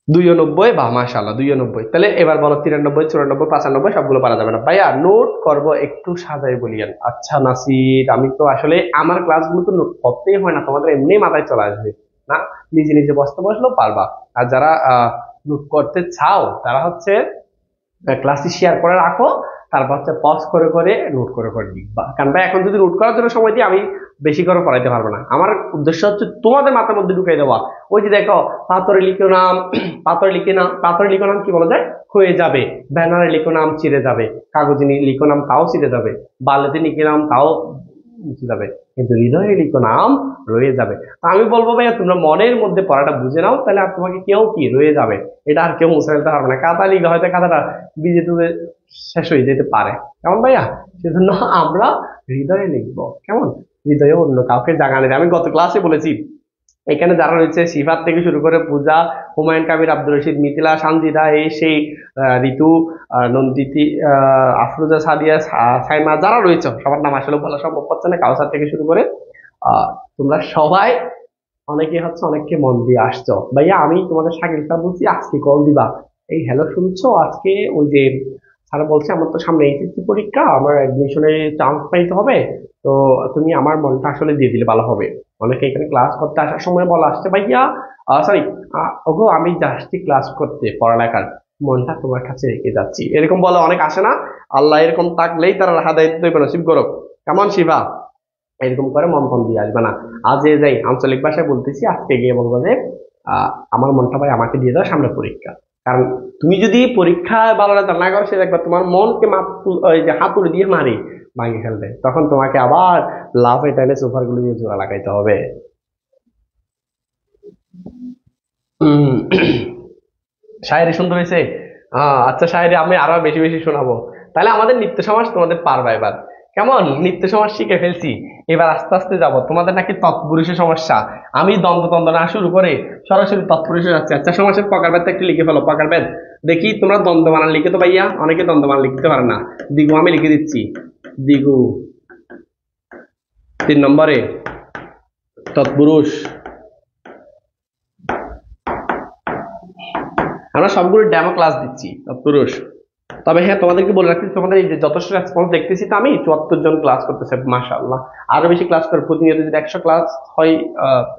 2 ও 90, বা মাশাআল্লাহ 2 ও 90। তাহলে এবার বলো 93, 94, 95 সবগুলো পারা যাবে না ভাইয়া, নোট করব একটু সাজাই বলিয়েন। আচ্ছা নাসির, আমি তো আসলে আমার ক্লাসগুলো তো নোট করতেই হয় না, তোমাদের এমনি মাথায় চলে আসবে না, নিজে নিজে বসলেও পারবা। আর যারা নোট করতে চাও তারা হচ্ছে ক্লাসে শেয়ার করে রাখো, তারপর হচ্ছে পজ করে করে নোট করে করে লিখবা। কারণ ভাই এখন যদি নোট করার জন্য সময় দিই, আমি বেশি করে পড়াইতে পারবো না। আমার উদ্দেশ্য হচ্ছে তোমাদের মাথার মধ্যে ঢুকাই দেওয়া। ওই যে দেখো, পাথরে লিখো নাম, পাথরে লিখো নাম কি বলা যায়? হয়ে যাবে। ব্যানারে লিখো নাম চিড়ে যাবে, কাগজে লিখো নাম তাও চিড়ে যাবে, বালেতে লিখে নাম তাও মুছে যাবে, কিন্তু হৃদয়ে লিখো নাম রয়ে যাবে। আমি বলবো ভাইয়া তোমরা মনের মধ্যে পড়াটা বুঝে নাও, তাহলে আর তোমাকে কেউ কি রয়ে যাবে, এটা আর কেউ মুছে ফেলতে পারবে না। খাতা লিখে হয়তো খাতাটা ভিজে টুজে শেষ হয়ে যেতে পারে। কেমন ভাইয়া? সেজন্য আমরা হৃদয়ে লিখবো। কেমন? হৃদয়ে অন্য কাউকে জায়গা নেই। আমি গত ক্লাসে বলেছি, এখানে যারা রয়েছে সিফাত থেকে শুরু করে পূজা, হুমায়ুন কাবির, আব্দুর রশিদ, মিথিলা, সানজিদা, এই সেই ঋতু, নন্দিতি, আফরোজা, সাদিয়া, সাইমা, যারা রয়েছে সবার নাম আসলে বলা সম্ভব হচ্ছে না, কাউসার থেকে শুরু করে তোমরা সবাই অনেকে হচ্ছে অনেককে মন দিয়ে আসছো। ভাইয়া আমি তোমাদের শাকিল স্যার বলছি, আজকে কল দিবা। এই হ্যালো শুনছো? আজকে ওই যে স্যার বলছে আমার তো সামনে এইচএসসি পরীক্ষা, আমার অ্যাডমিশনে চান্স পাইতে হবে, তো তুমি আমার মনটা আসলে দিয়ে দিলে ভালো হবে। অনেকে এখানে ক্লাস করতে আসার সময় বলা আসছে, ভাইয়া সরি ওগো আমি যাচ্ছি ক্লাস করতে, পড়ালেখার মনটা তোমার কাছে রেখে যাচ্ছি, এরকম বলে অনেক আসে না? আল্লাহ এরকম থাকলেই তারা রাহা দায়িত্ব নসিব করো। কেমন শিবা? এরকম করে মন ফোন দিয়ে আসবে না। আজ যাই আঞ্চলিক ভাষায় বলতেছি, আজকে গিয়ে বলবো যে আমার মনটা ভাই আমাকে দিয়ে দাও, সামনে পরীক্ষা। কারণ তুমি যদি পরীক্ষায় ভালো রেজাল্ট না করো, সে দেখবা তোমার মনকে ওই যে হাতুড়ি দিয়ে মারি ভাঙিয়ে ফেলবে, তখন তোমাকে আবার লাফে টাইলে সুপার গুলো দিয়ে জোড়া লাগাইতে হবে। হম। শায়েরি সুন্দর হয়েছে। আচ্ছা শায়েরি আমি আরো বেশি বেশি শোনাবো। তাহলে আমাদের নিত্য সমাজ তোমাদের পারবা এবার। কেমন নিত্য সমাস শিখে ফেলছি। এবার আস্তে আস্তে যাব। তোমাদের নাকি তৎপুরুষের সমস্যা, আমি দ্বন্দ্ব দ্বন্দ্ব না শুরু করে সরাসরি তৎপুরুষে যাচ্ছি। আচ্ছা, সমাসের প্রকারভেদ একটু লিখে ফেলো, প্রকারভেদ দেখি। তোমরা দ্বন্দ্ব বানান লিখে তো ভাইয়া, অনেকে দ্বন্দ্ব বানান লিখতে পারে না। দিগু আমি লিখে দিচ্ছি, দিগু 3 নম্বরে তৎপুরুষ। আমরা সবগুলো ডেমো ক্লাস দিচ্ছি তৎপুরুষ। তবে হ্যাঁ, তোমাদেরকে বলে রাখছি, তোমাদের এই যে যথেষ্ট রেসপন্স দেখতেছি, তো আমি 74 জন ক্লাস করতেছে, মাশাআল্লাহ। আরো বেশি ক্লাস করে প্রতিনিয়ত যদি 100 ক্লাস হয়,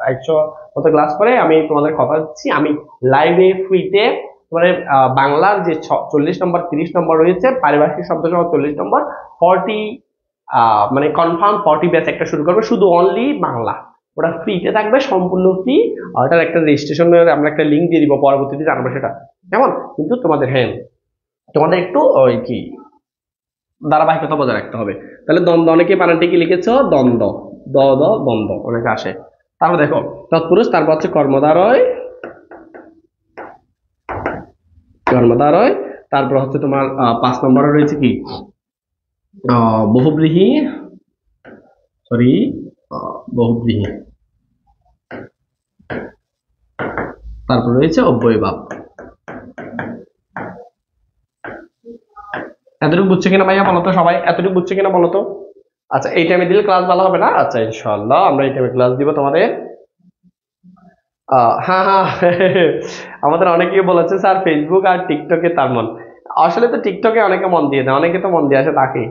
100 মতো ক্লাস করে, আমি তোমাদের কথা দিচ্ছি, আমি লাইভে ফ্রিতে তোমাদের বাংলার যে 40 নম্বর 30 নম্বর রয়েছে, পারিভাষিক শব্দ সহ 40 নম্বর 40 মানে কনফার্ম 40 ব্যাচ একটা শুরু করবে, শুধু অনলি বাংলা। ওটা ফ্রিতে থাকবে, সম্পূর্ণ ফ্রি। ওটার একটা রেজিস্ট্রেশনের আমরা একটা লিঙ্ক দিয়ে দিব, পরবর্তীতে জানাবো সেটা কেমন। কিন্তু তোমাদের হ্যাঁ, তোমাদের একটু ওই কি ধারাবাহিকতা বজায় রাখতে হবে। তাহলে দ্বন্দ্ব, অনেকে বানানটি কি লিখেছ দ্বন্দ্ব, দ দ দ্বন্দ্ব অনেকে আসে। তারপর দেখো তৎপুরুষ, তারপর হচ্ছে কর্মদ্বারয়, কর্মদ্বারয়। তারপর হচ্ছে তোমার 5 নম্বরে রয়েছে কি বহুব্রীহি, সরি বহুব্রীহি। তারপর রয়েছে অব্যয়ভাব। এতটুকু বুঝছে কিনা ভাইয়া বলতো, সবাই এতটুকু বুঝছে কিনা বলতো? আচ্ছা, এই টাইমে দিলে ক্লাস ভালো হবে না? আচ্ছা, ইনশাআল্লাহ আমরা এই টাইমে ক্লাস দিব তোমাদের। হ্যাঁ হ্যাঁ আমাদের অনেকেই বলেছে স্যার ফেসবুক আর টিকটকে তার মন। আসলে তো টিকটকে অনেকে মন দিয়ে দেয়, অনেকে তো মন দিয়ে আসে তাকে।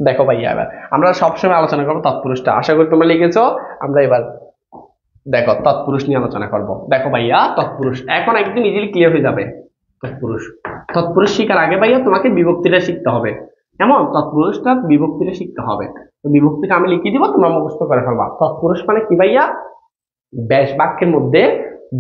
দেখো ভাইয়া, এবার আমরা সবসময় আলোচনা করবো তৎপুরুষটা, আশা করি তোমরা লিখেছো। আমরা এবার দেখো তৎপুরুষ নিয়ে আলোচনা করব। দেখো ভাইয়া, তৎপুরুষ এখন একদম ইজিলি ক্লিয়ার হয়ে যাবে। তৎপুরুষ, তৎপুরুষ শিখার আগে ভাইয়া তোমাকে বিভক্তিটা শিখতে হবে। এমন তৎপুরুষটা বিভক্তিটা শিখতে হবে। তো বিভক্তিটা আমি লিখে দিব, তোমরা মুখস্থ করে ফেলবা। তৎপুরুষ মানে কি ভাইয়া? ব্যাস বাক্যের মধ্যে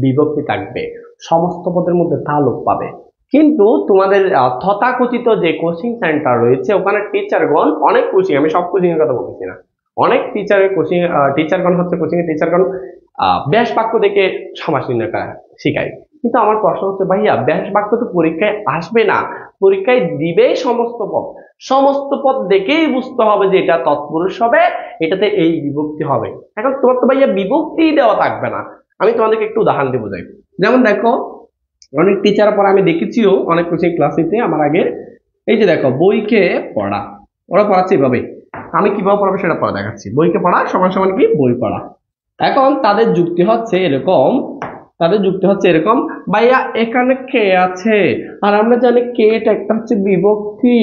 বিভক্তি থাকবে, সমস্ত পদের মধ্যে তা লোপ পাবে। কিন্তু তোমাদের তথাকথিত যে কোচিং সেন্টার রয়েছে, ওখানে টিচারগণ অনেক কোচিং, আমি সব কোচিং এর কথা বলছি না, অনেক টিচারের কোচিং, টিচারগণ হচ্ছে কোচিং এর টিচারগণ ব্যাস বাক্য দেখে সমাস নির্ণয় করা শিখায়। কিন্তু আমার প্রশ্ন হচ্ছে ভাইয়া, ব্যাস বাক্য তো পরীক্ষায় আসবে না, পরীক্ষায় দিবে সমস্ত পদ, সমস্ত পদ দেখেই বুঝতে হবে যে এটা তৎপুরুষ হবে, এটাতে এই বিভক্তি হবে। এখন তোমার তো ভাইয়া বিভক্তি দেওয়া থাকবে না। আমি তোমাদেরকে একটু উদাহরণ দিয়ে বোঝাই। যেমন দেখো, অনেক টিচার পর আমি দেখেছিও অনেক কোচিং ক্লাসেতে আমার আগে, এই যে দেখো বইকে পড়া, ওরা পড়াচ্ছে এভাবে, আমি কিভাবে পড়াবো সেটা পড়া দেখাচ্ছি। বইকে পড়া সমান সমান কি বই পড়া। এখন তাদের যুক্তি হচ্ছে এরকম, তাদের যুক্তি হচ্ছে এরকম, ভাইয়া এখানে কে আছে, আর আমরা জানি কে এটা একটা হচ্ছে বিভক্তি,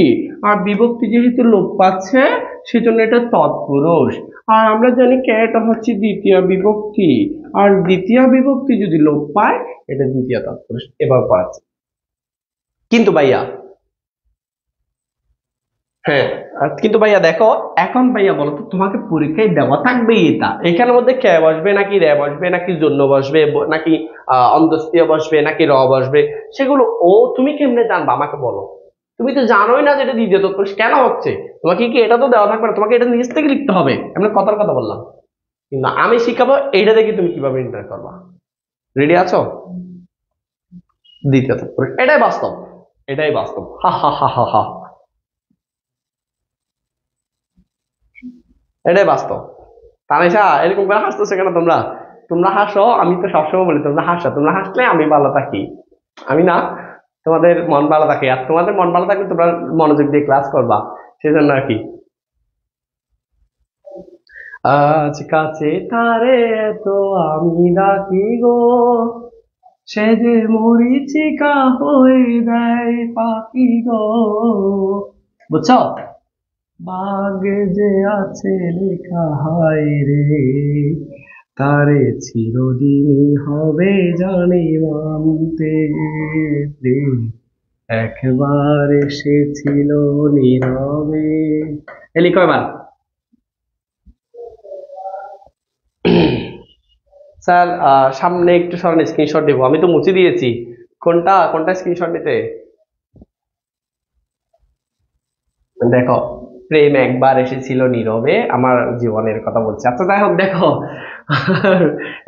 আর বিভক্তি যেহেতু লোপ পাচ্ছে সেজন্য এটা তৎপুরুষ, আর আমরা জানি কে এটা হচ্ছে দ্বিতীয় বিভক্তি, আর দ্বিতীয় বিভক্তি যদি লোপ পায় এটা দ্বিতীয় তৎপুরুষ। এভাবে পড়াচ্ছে। কিন্তু ভাইয়া হ্যাঁ, কিন্তু ভাইয়া দেখো, এখন ভাইয়া বলো তো, তোমাকে পরীক্ষায় দেওয়া থাকবে এটা, এখানের মধ্যে কে বসবে নাকি রে বসবে নাকি জন্য বসবে নাকি অন্তস্তীয় বসবে নাকি র বসবে, সেগুলো তুমি কেমনে জানবা আমাকে বলো? তুমি তো জানোই না যে এটা দ্বিতীয় তৎপুরুষ কেন হচ্ছে। তোমাকে কি এটা তো দেওয়া থাকবে না, তোমাকে এটা নিজ থেকে লিখতে হবে। আমি কথার কথা বললাম, কিন্তু আমি শিখাবো এইটা দেখে তুমি কিভাবে নির্ণয় করবা। রেডি আছো? দ্বিতীয় তৎপুরুষ, এটাই বাস্তব, এটাই বাস্তব। হা হা হা হা হা, এটাই বাস্তব। তানিশা এরকম করে হাসতেছো কেন তোমরা? তোমরা হাসো, আমি তো সবসময় বলি তোমরা হাসো, তোমরা হাসলে আমি ভালো থাকি, আমি না, তোমাদের মন ভালো থাকে, আর তোমাদের মন ভালো থাকলে তোমরা মনোযোগ দিয়ে ক্লাস করবা, সেজন্য আর কি। আজ কাছে তারে তো আমি ডাকি গো, সে যে মরিচিকা হয়ে দেয় পাখি গো। বুঝছো? ভাগ্যে যে আছে লেখা, হায় রে তারে চিরদিনই হবে জানি মানতে রে, একবার এসেছিল নীরবে। এলি কয়বার? স্যার সামনে একটু সরান, স্ক্রিনশট দেবো, আমি তো মুছে দিয়েছি। কোনটা কোনটা স্ক্রিনশট নিতে? দেখো, প্রেম একবার এসেছিল নীরবে, আমার জীবনের কথা বলছি। আচ্ছা যাই হোক, দেখো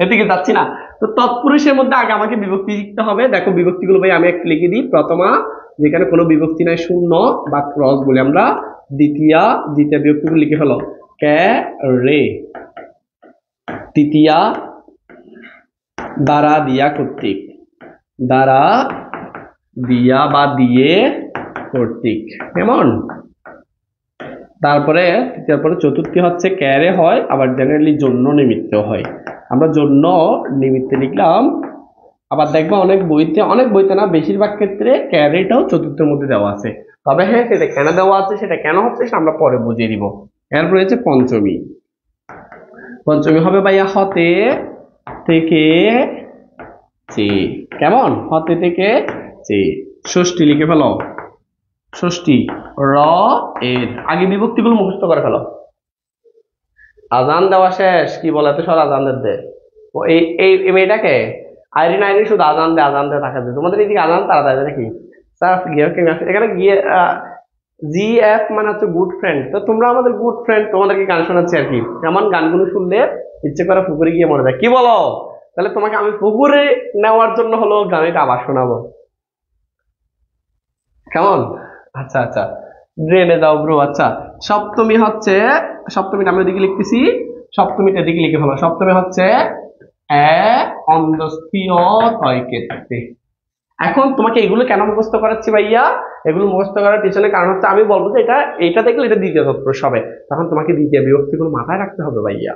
এদিকে যাচ্ছি না। তো তৎপুরুষের মধ্যে আগে আমাকে বিভক্তি শিখতে হবে। দেখো বিভক্তিগুলো ভাই আমি একটু লিখে দিই। প্রথমা, যেখানে কোনো বিভক্তি নাই, শূন্য বা ক্রস বলি আমরা, দ্বিতীয়া দ্বিতীয় বিভক্তিগুলো লিখে ফেলো কে রে তৃতীয়া দ্বারা দিয়া কর্তৃক দ্বারা দিয়া বা দিয়ে কর্তৃক কেমন তারপরে চতুর্থী হচ্ছে ক্যারে হয় আবার জেনারেলি জন্য নিমিত্ত হয় আমরা জন্য নিমিত্তে লিখলাম আবার দেখবো অনেক বইতে না বেশিরভাগ ক্ষেত্রে ক্যারেটাও চতুর্থের মধ্যে দেওয়া আছে তবে হ্যাঁ সেটা কেন দেওয়া আছে সেটা কেন হচ্ছে সেটা আমরা পরে বুঝিয়ে দিব এরপর রয়েছে পঞ্চমী পঞ্চমী হবে ভাইয়া হতে থেকে চে কেমন হতে থেকে চে ষষ্ঠী লিখে ফেলো ষষ্ঠী র এর আগে বিভক্তিগুলো মুখস্থ করে ফেলো আজান দেওয়া শেষ কি বলে তো সব আজান দে এই মেয়েটাকে আইরিন শুধু আজান দে টাকা দেয় তোমাদের এদিকে আজান তারা দেয় নাকি স্যার এখানে গিয়ে জিএফ মানে হচ্ছে গুড ফ্রেন্ড তো তোমরা আমাদের গুড ফ্রেন্ড তোমাদেরকে গান শোনাচ্ছি আর কি এমন গানগুলো শুনলে ইচ্ছে করে পুকুরে গিয়ে মরে যায় কি বলো তাহলে তোমাকে আমি পুকুরে নেওয়ার জন্য হলো গানটা আবার শোনাবো কেমন আচ্ছা আচ্ছা ড্রেনে যাও ব্রো আচ্ছা সপ্তমী হচ্ছে সপ্তমীটা আমি ওদিকে লিখতেছি সপ্তমীটা দিকে লিখে ফেলো সপ্তমী হচ্ছে এখন তোমাকে এগুলো কেন মুখস্থ করাচ্ছি ভাইয়া এগুলো মুখস্থ করার পিছনে কারণ হচ্ছে আমি বলবো যে এটা দেখলে এটা দ্বিতীয় তৎপুরুষ হবে তখন তোমাকে দ্বিতীয় বিভক্তিগুলো মাথায় রাখতে হবে ভাইয়া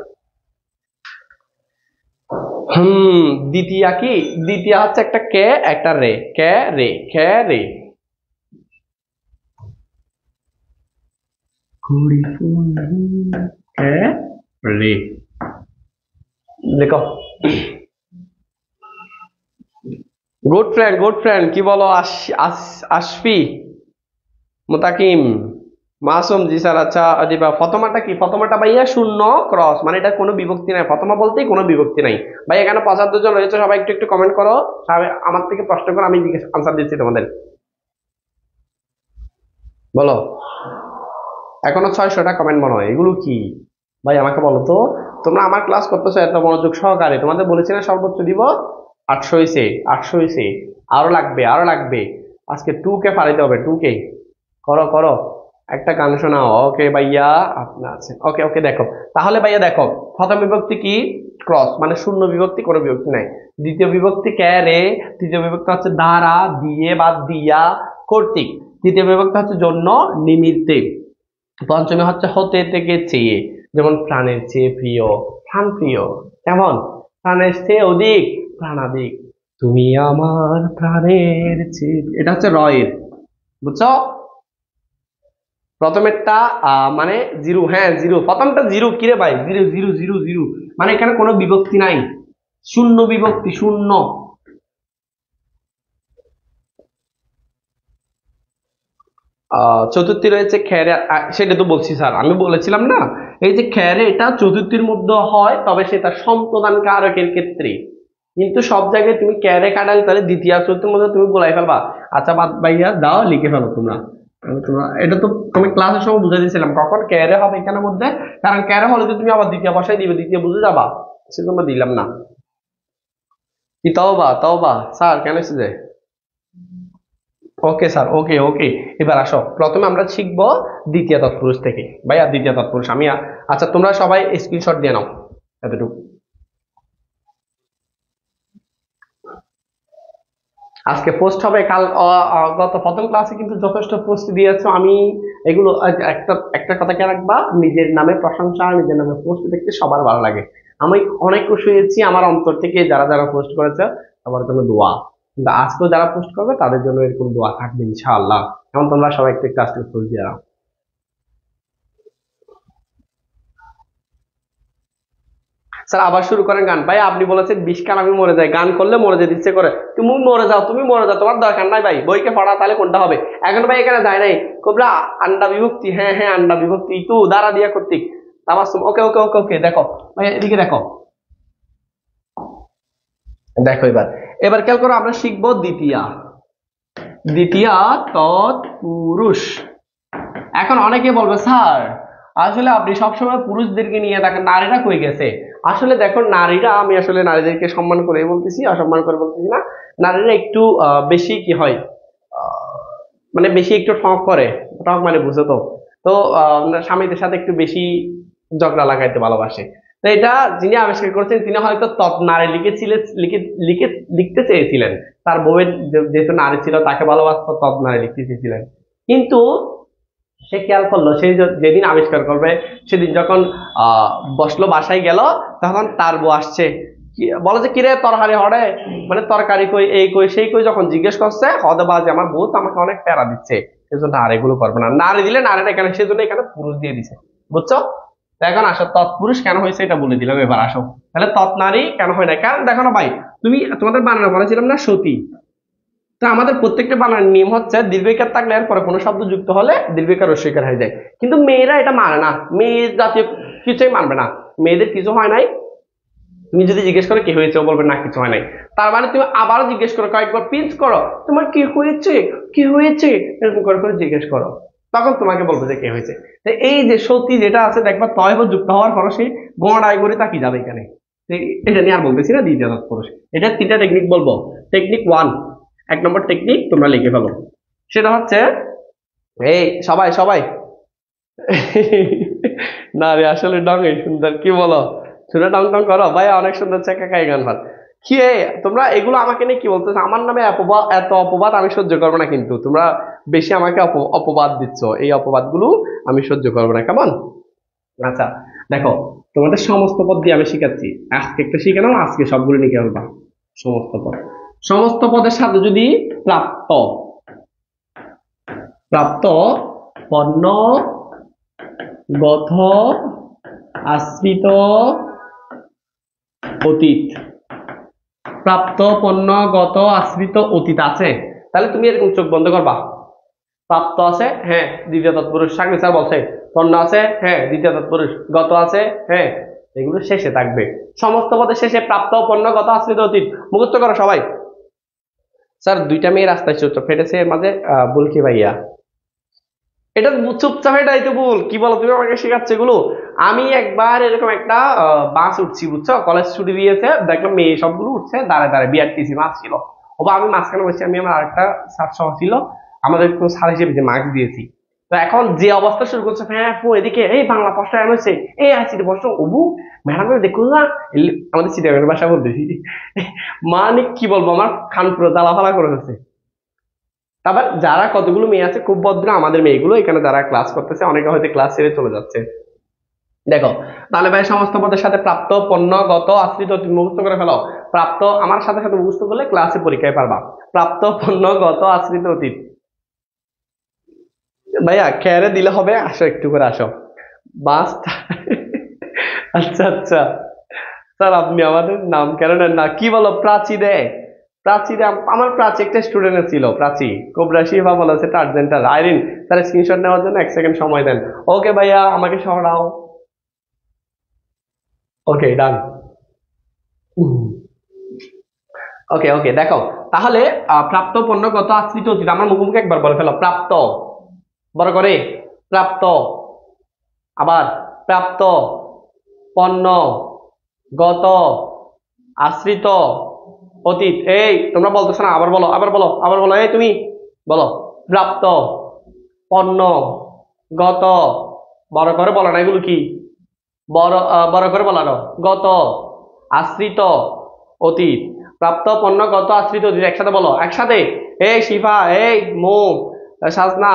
দ্বিতীয়া কি দ্বিতীয়া হচ্ছে একটা কে একটা রে কে রে কে রে রে দেখো গুড ফ্রেন্ড কি বলো আশফি মুতাকিম মাসুম জি স্যার আচ্ছা দিবা ফতমাটা কি ফতমাটা ভাইয়া শূন্য ক্রস মানে এটা কোনো বিভক্তি নাই ফতমা বলতেই কোনো বিভক্তি নাই ভাই এখানে 75 জন রয়েছে সবাই একটু একটু কমেন্ট করো আমার থেকে প্রশ্ন করো আমি আনসার দিচ্ছি তোমাদের বলো এখনো 600টা কমেন্ট মনে হয় এগুলো কি ভাই আমাকে বলো তো তোমরা আমার ক্লাস করতেছো এত মনোযোগ সহকারে তোমাদের বলেছি না সর্বোচ্চ দিব 800 হইছে আরো লাগবে আজকে 2K ফালাইতে হবে 2K করো একটা গান শোনাও ওকে ভাইয়া আপনার আছে ওকে দেখো তাহলে ভাইয়া দেখো প্রথম বিভক্তি কি ক্রস মানে শূন্য বিভক্তি কোনো বিভক্তি নাই দ্বিতীয় বিভক্তি ক্যারে তৃতীয় বিভক্তি হচ্ছে দ্বারা দিয়ে বা দিয়া কর্তৃক তৃতীয় বিভক্তি হচ্ছে জন্য নিমিত্তে পঞ্চমী হচ্ছে হতে থেকে চেয়ে যেমন প্রাণের চেয়ে প্রিয় প্রাণ প্রিয় কেমন প্রাণের চেয়ে অধিক প্রাণাধিক তুমি আমার প্রাণের চেয়ে এটা হচ্ছে রয়ের বুঝছো প্রথমেরটা মানে জিরো হ্যাঁ জিরো প্রথমটা জিরো কিরে ভাই জিরো মানে এখানে কোনো বিভক্তি নাই শূন্য বিভক্তি শূন্য চতুর্থী রয়েছে খেরে সেটা তো বলছি স্যার আমি বলেছিলাম না এই যে খেরে এটা চতুর্থীর মধ্যে হয় তবে সেটা সম্প্রদান কারকের ক্ষেত্রে কিন্তু সব জায়গায় তুমি ক্যারে কাটালে তাহলে দ্বিতীয় চতুর্থীর মধ্যে তুমি বলাই ফেলবা আচ্ছা বাদ ভাইয়া দাও লিখে ফেলো তোমরা এটা তো তুমি ক্লাসের সময় বুঝে দিয়েছিলাম কখন ক্যারে হবে এখানের মধ্যে কারণ ক্যারে হলে তো তুমি আবার দ্বিতীয় বসাই দিবে দ্বিতীয় বুঝে যাবা সেজন্য দিলাম না কি তওবা স্যার কেন এসেছে ওকে স্যার ওকে এবার আসো প্রথমে আমরা শিখবো দ্বিতীয় তৎপুরুষ থেকে ভাইয়া দ্বিতীয় তৎপুরুষ আমি আচ্ছা তোমরা সবাই স্ক্রিনশট দিয়ে নাও এতটুকু আজকে পোস্ট হবে কাল গত প্রথম ক্লাসে কিন্তু যথেষ্ট পোস্ট দিয়েছো আমি এগুলো একটা কথা কে রাখবা নিজের নামে প্রশংসা নিজের নামে পোস্ট দেখতে সবার ভালো লাগে আমি অনেক খুশি হয়েছি আমার অন্তর থেকে যারা পোস্ট করেছে সবার জন্য দোয়া কিন্তু আজকেও যারা পোস্ট করবে তাদের জন্য এরকম দোয়া থাকবে ইনশাআল্লাহ এখন তোমরা সবাই একটু আজকে পোস্ট দিয়ে দাও স্যার আবার শুরু করেন গান ভাই আপনি বলেছেন 20 কাল আমি মরে যাই গান করলে মরে যেতে ইচ্ছে করে তুমি মরে যাও তোমার দরকার নাই ভাই বইকে পড়া তাহলে কোনটা হবে এখন ভাই এখানে যায় নাই কোবরা আন্ডা বিভক্তি হ্যাঁ আন্ডা বিভক্তি তু দ্বারা দিয়া কর্তৃক তামাসুম ওকে দেখো ভাই এদিকে দেখো এবার খেয়াল করো আমরা শিখবো দ্বিতীয়া তৎপুরুষ এখন অনেকে বলবে স্যার আসলে আপনি সবসময় পুরুষদেরকে নিয়ে দেখেন নারীরা কই গেছে আসলে দেখো নারীরা আমি আসলে নারীদেরকে সম্মান করে বলতেছি অসম্মান করে বলতেছি না নারীরা একটু বেশি কি হয় মানে বেশি একটু ঠক করে ঠক মানে বুঝো তো তো স্বামীদের সাথে একটু বেশি ঝগড়া লাগাইতে ভালোবাসে। তো এটা যিনি আবিষ্কার করেছেন তিনি হয়তো নারী লিখেছিলেন, লিখতে চেয়েছিলেন, তার বউয়ের যেহেতু নারী ছিল তাকে ভালোবাসতো, নারী লিখতে চেয়েছিলেন। কিন্তু সে খেয়াল করলো সেই যেদিন আবিষ্কার করবে সেদিন যখন বসলো বাসায় গেল, তখন তার বউ আসছে, বলে যে কিরে তরকারি হড়ে, মানে তরকারি কই, এই কই সেই কই, যখন জিজ্ঞেস করছে হদে বাজে আমার বউ তো আমাকে অনেক প্যারা দিচ্ছে, সেজন্য আর এগুলো করবে না, নারী দিলে নারীটা এখানে, সেজন্য এখানে পুরুষ দিয়ে দিছে, বুঝছো? এখন আসো তৎপুরুষ কেন হয়েছে এটা বলে দিলাম, এবার আসো তাহলে তৎনারী কেন হয় না। কারণ দেখো না ভাই, তুমি তোমাদের বানানো বলেছিলাম না সতী, তো আমাদের প্রত্যেকটা বানানোর নিয়ম হচ্ছে দীর্ঘিকার থাকলে এর পরে কোনো শব্দ যুক্ত হলে দীর্ঘিকার অস্বীকার হয়ে যায়। কিন্তু মেয়েরা এটা মানে না, মেয়ে জাতীয় কিছুই মানবে না, মেয়েদের কিছু হয় নাই, তুমি যদি জিজ্ঞেস করো কি হয়েছে, ও বলবে না কিছু হয় নাই। তার মানে তুমি আবারও জিজ্ঞেস করো, কয়েকবার পিঞ্চ করো, তোমার কি হয়েছে, কি হয়েছে, এরকম করে করে জিজ্ঞেস করো, তখন তোমাকে বলবো যে কি হয়েছে। এই যে সতী যেটা আছে দেখবা তয়ব যুক্ত হওয়ার পর সেই গড়াই করে তাকি যাবে এখানে। এটা নিয়ে আর বলতেছি না, দ্বিতীয় তৎপুরুষ। এটা তিনটা টেকনিক বলবো। টেকনিক 1, 1 নম্বর টেকনিক তোমরা লিখে ফেলো, সেটা হচ্ছে এই সবাই সবাই না রে আসলে ডঙ্গে সুন্দর, কি বলো, শুনে টং টং করো ভাই, অনেক সুন্দর চেকা কাই গান ভাত কি তোমরা এগুলো আমাকে নিয়ে কি বলতেছো, আমার নামে এত অপবাদ আমি সহ্য করবো না, কিন্তু তোমরা বেশি আমাকে অপবাদ দিচ্ছ, এই অপবাদ গুলো আমি সহ্য করবো না, কেমন? আচ্ছা দেখো, তোমাদের সমস্ত পদ দিয়ে আমি শিখাচ্ছি, আজকে একটা শিখে নাও, আজকে সবগুলো লিখে ফেলবা। সমস্ত পদ, সমস্ত পদের সাথে যদি প্রাপ্ত, প্রাপ্ত পণ্য গত আশ্রিত অতীত, প্রাপ্ত পণ্য গত আশ্রিত অতীত আছে, তাহলে তুমি এরকম চোখ বন্ধ করবা, প্রাপ্ত আছে, হ্যাঁ দ্বিতীয় তৎপুরুষ, সাকরি স্যার বলছে, পণ্য আছে, হ্যাঁ দ্বিতীয় তৎপুরুষ, গত আছে, হ্যাঁ, এগুলো শেষে থাকবে, সমস্ত পদের শেষে প্রাপ্ত পণ্য গত আশ্রিত অতীত, মুখস্থ করো সবাই। স্যার দুইটা মেয়ে রাস্তায় চোখ ফেটেছে, এর মাঝে ভুল কি ভাইয়া? এটা চুপচাপ, এটাই তো ভুল, কি বলো তুমি আমাকে শেখাচ্ছ এগুলো? আমি একবার এরকম একটা বাস উঠছি, বুঝছো, কলেজ ছুটি দিয়েছে, দেখলাম মেয়ে সবগুলো উঠছে দাঁড়ায় দাঁড়ায়, বিআরটিসি বাস ছিল, ওবা আমি মাঝখানে বসছি, আমি আমার আরেকটা স্যার সহ ছিল, আমাদের স্যার হিসেবে যে মার্কস দিয়েছি, তো এখন যে অবস্থা শুরু করছে, হ্যাঁ ফু এদিকে এই বাংলা প্রশ্ন এমন হচ্ছে, এই আসছি প্রশ্ন অবু ম্যাডাম দেখুন না, আমাদের চিটাগাংয়ের ভাষা বলতেছি, মানে কি বলবো, আমার খান পুরো জ্বালাফালা করে হচ্ছে। তারপর যারা কতগুলো মেয়ে আছে খুব ভদ্র, আমাদের মেয়েগুলো এখানে যারা ক্লাস করতেছে, অনেকে হয়তো ক্লাস ছেড়ে চলে যাচ্ছে। দেখো তাহলে ভাই সমস্ত পদের সাথে প্রাপ্ত পণ্য গত আশ্রিত মুখস্থ করে ফেলো, প্রাপ্ত আমার সাথে সাথে মুখস্থ করলে ক্লাসে পরীক্ষায় পারবা, প্রাপ্ত পণ্য গত আশ্রিত অতীত। ভাইয়া খেয়ারে দিলে হবে, আসো একটু করে আসো বাস আচ্ছা আচ্ছা স্যার আপনি আমাদের নাম কেন নেন না, কি বলো প্রাচী দে, প্রাচী দে, আমার প্রাচী একটা স্টুডেন্ট ছিল, প্রাচী কোবরা শিফা বলেছে টার্জেন্টার আইরিন, তার স্ক্রিনশট নেওয়ার জন্য 1 সেকেন্ড সময় দেন। ওকে ভাইয়া আমাকে সরাও, ওকে ডান। ওকে ওকে দেখো তাহলে প্রাপ্ত পণ্য গত আশ্রিত অতীত, আমার মুখোমুখি একবার বলে ফেলো, প্রাপ্ত বড় করে, প্রাপ্ত, আবার প্রাপ্ত পণ্য গত আশ্রিত অতীত। এই তোমরা বলতেছো না, আবার বলো, আবার বলো, আবার বলো, এই তুমি বলো, প্রাপ্ত পণ্য গত, বড় করে বলো না, এগুলো কি বড় বড় করে বলানো, গত আশ্রিত অতীত, প্রাপ্ত পণ্য গত আশ্রিত অতীত, একসাথে বলো, একসাথে, এই শিফা, এই মো, সাজনা,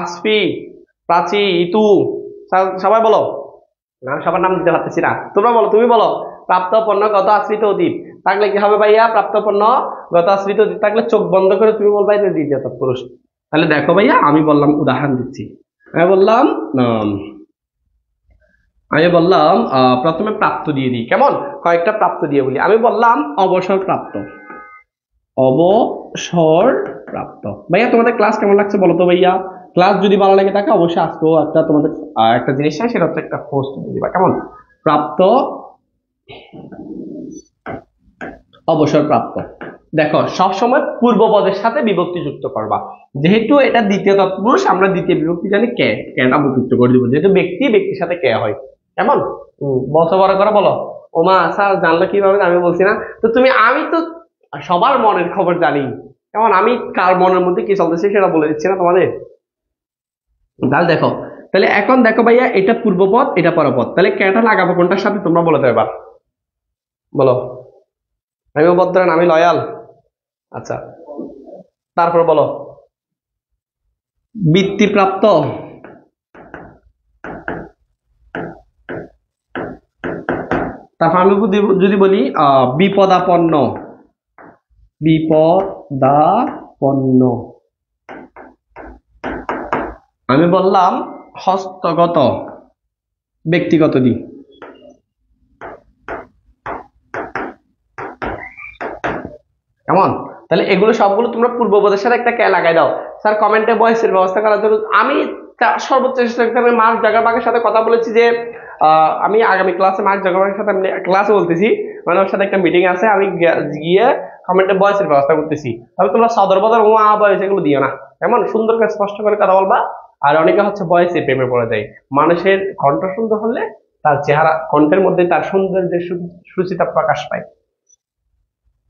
আসফি, প্রাচী, ইতু, সবাই বলো, আমি সবার নাম দিতে পারতেছি না, তোমরা বলো, তুমি বলো, প্রাপ্ত পণ্য গত আশ্রিত অতীত, থাকলে কি হবে ভাইয়া, প্রাপ্ত পণ্য গত আশ্রিত অতীত থাকলে চোখ বন্ধ করে তুমি বলবা যে দ্বিতীয় তৎপুরুষ। তাহলে দেখো ভাইয়া আমি বললাম, উদাহরণ দিচ্ছি, আমি বললাম আমি বললাম প্রথমে প্রাপ্ত দিয়ে দিই, কেমন, কয়েকটা প্রাপ্ত দিয়ে বলি, আমি বললাম অবসর প্রাপ্ত, অবসর প্রাপ্ত। ভাইয়া তোমাদের ক্লাস কেমন লাগছে বলো তো ভাইয়া, ক্লাস যদি ভালো লাগে থাকে অবশ্যই আজকেও একটা তোমাদের একটা জিনিস চাই, সেটা হচ্ছে একটা পোস্ট দিয়ে দিবা, কেমন, প্রাপ্ত অবসর প্রাপ্ত। দেখো সবসময় পূর্ব পদের সাথে বিভক্তি যুক্ত করবা, যেহেতু এটা দ্বিতীয় তৎপুরুষ আমরা দ্বিতীয় বিভক্তি জানি কে, কেটা যুক্ত করে দিব, যেহেতু ব্যক্তি ব্যক্তির সাথে কে হয়, কেমন, বলছো বড় করে বলো। ওমা স্যার জানলো কিভাবে, আমি বলছি না, তো তুমি, আমি তো সবার মনের খবর জানি, কেমন, আমি কার মনের মধ্যে কি চলতেছে সেটা বলে দিচ্ছি না তোমাদের। তাহলে দেখো তাহলে এখন দেখো ভাইয়া, এটা পূর্বপদ, এটা পরপদ, তাহলে কেটা লাগাবো কোনটার সাথে তোমরা বলে দেবে এবার, বলো। আমি ভদ্রান, আমি লয়াল। আচ্ছা, তারপর বলো বৃত্তিপ্রাপ্ত, তারপর আমি যদি বলি বিপদাপন্ন, বিপদাপন্ন। আমি বললাম হস্তগত, ব্যক্তিগত দিক। কেমন? তাহলে এগুলো সবগুলো তোমরা পূর্বপদের সাথে একটা কে লাগাই দাও। স্যার কমেন্টে ভয়েসের ব্যবস্থা করার জন্য আমি সর্বোচ্চ চেষ্টা করতে, আমি মার্ক জাগারবার্গের সাথে কথা বলেছি যে আমি আগামী ক্লাসে মার্ক জাগারবার্গের সাথে ক্লাসে বলতেছি, মানে ওর সাথে একটা মিটিং আছে, আমি গিয়ে কমেন্টে ভয়েসের ব্যবস্থা করতেছি। তবে তোমরা সদর বদর ভয়েস এগুলো দিও না, এমন সুন্দর করে স্পষ্ট করে কথা বলবা। আর অনেকে হচ্ছে ভয়েসে প্রেমে পড়ে যায়। মানুষের কণ্ঠ সুন্দর হলে তার চেহারা, কণ্ঠের মধ্যে তার সৌন্দর্যের সুচিতা প্রকাশ পায়।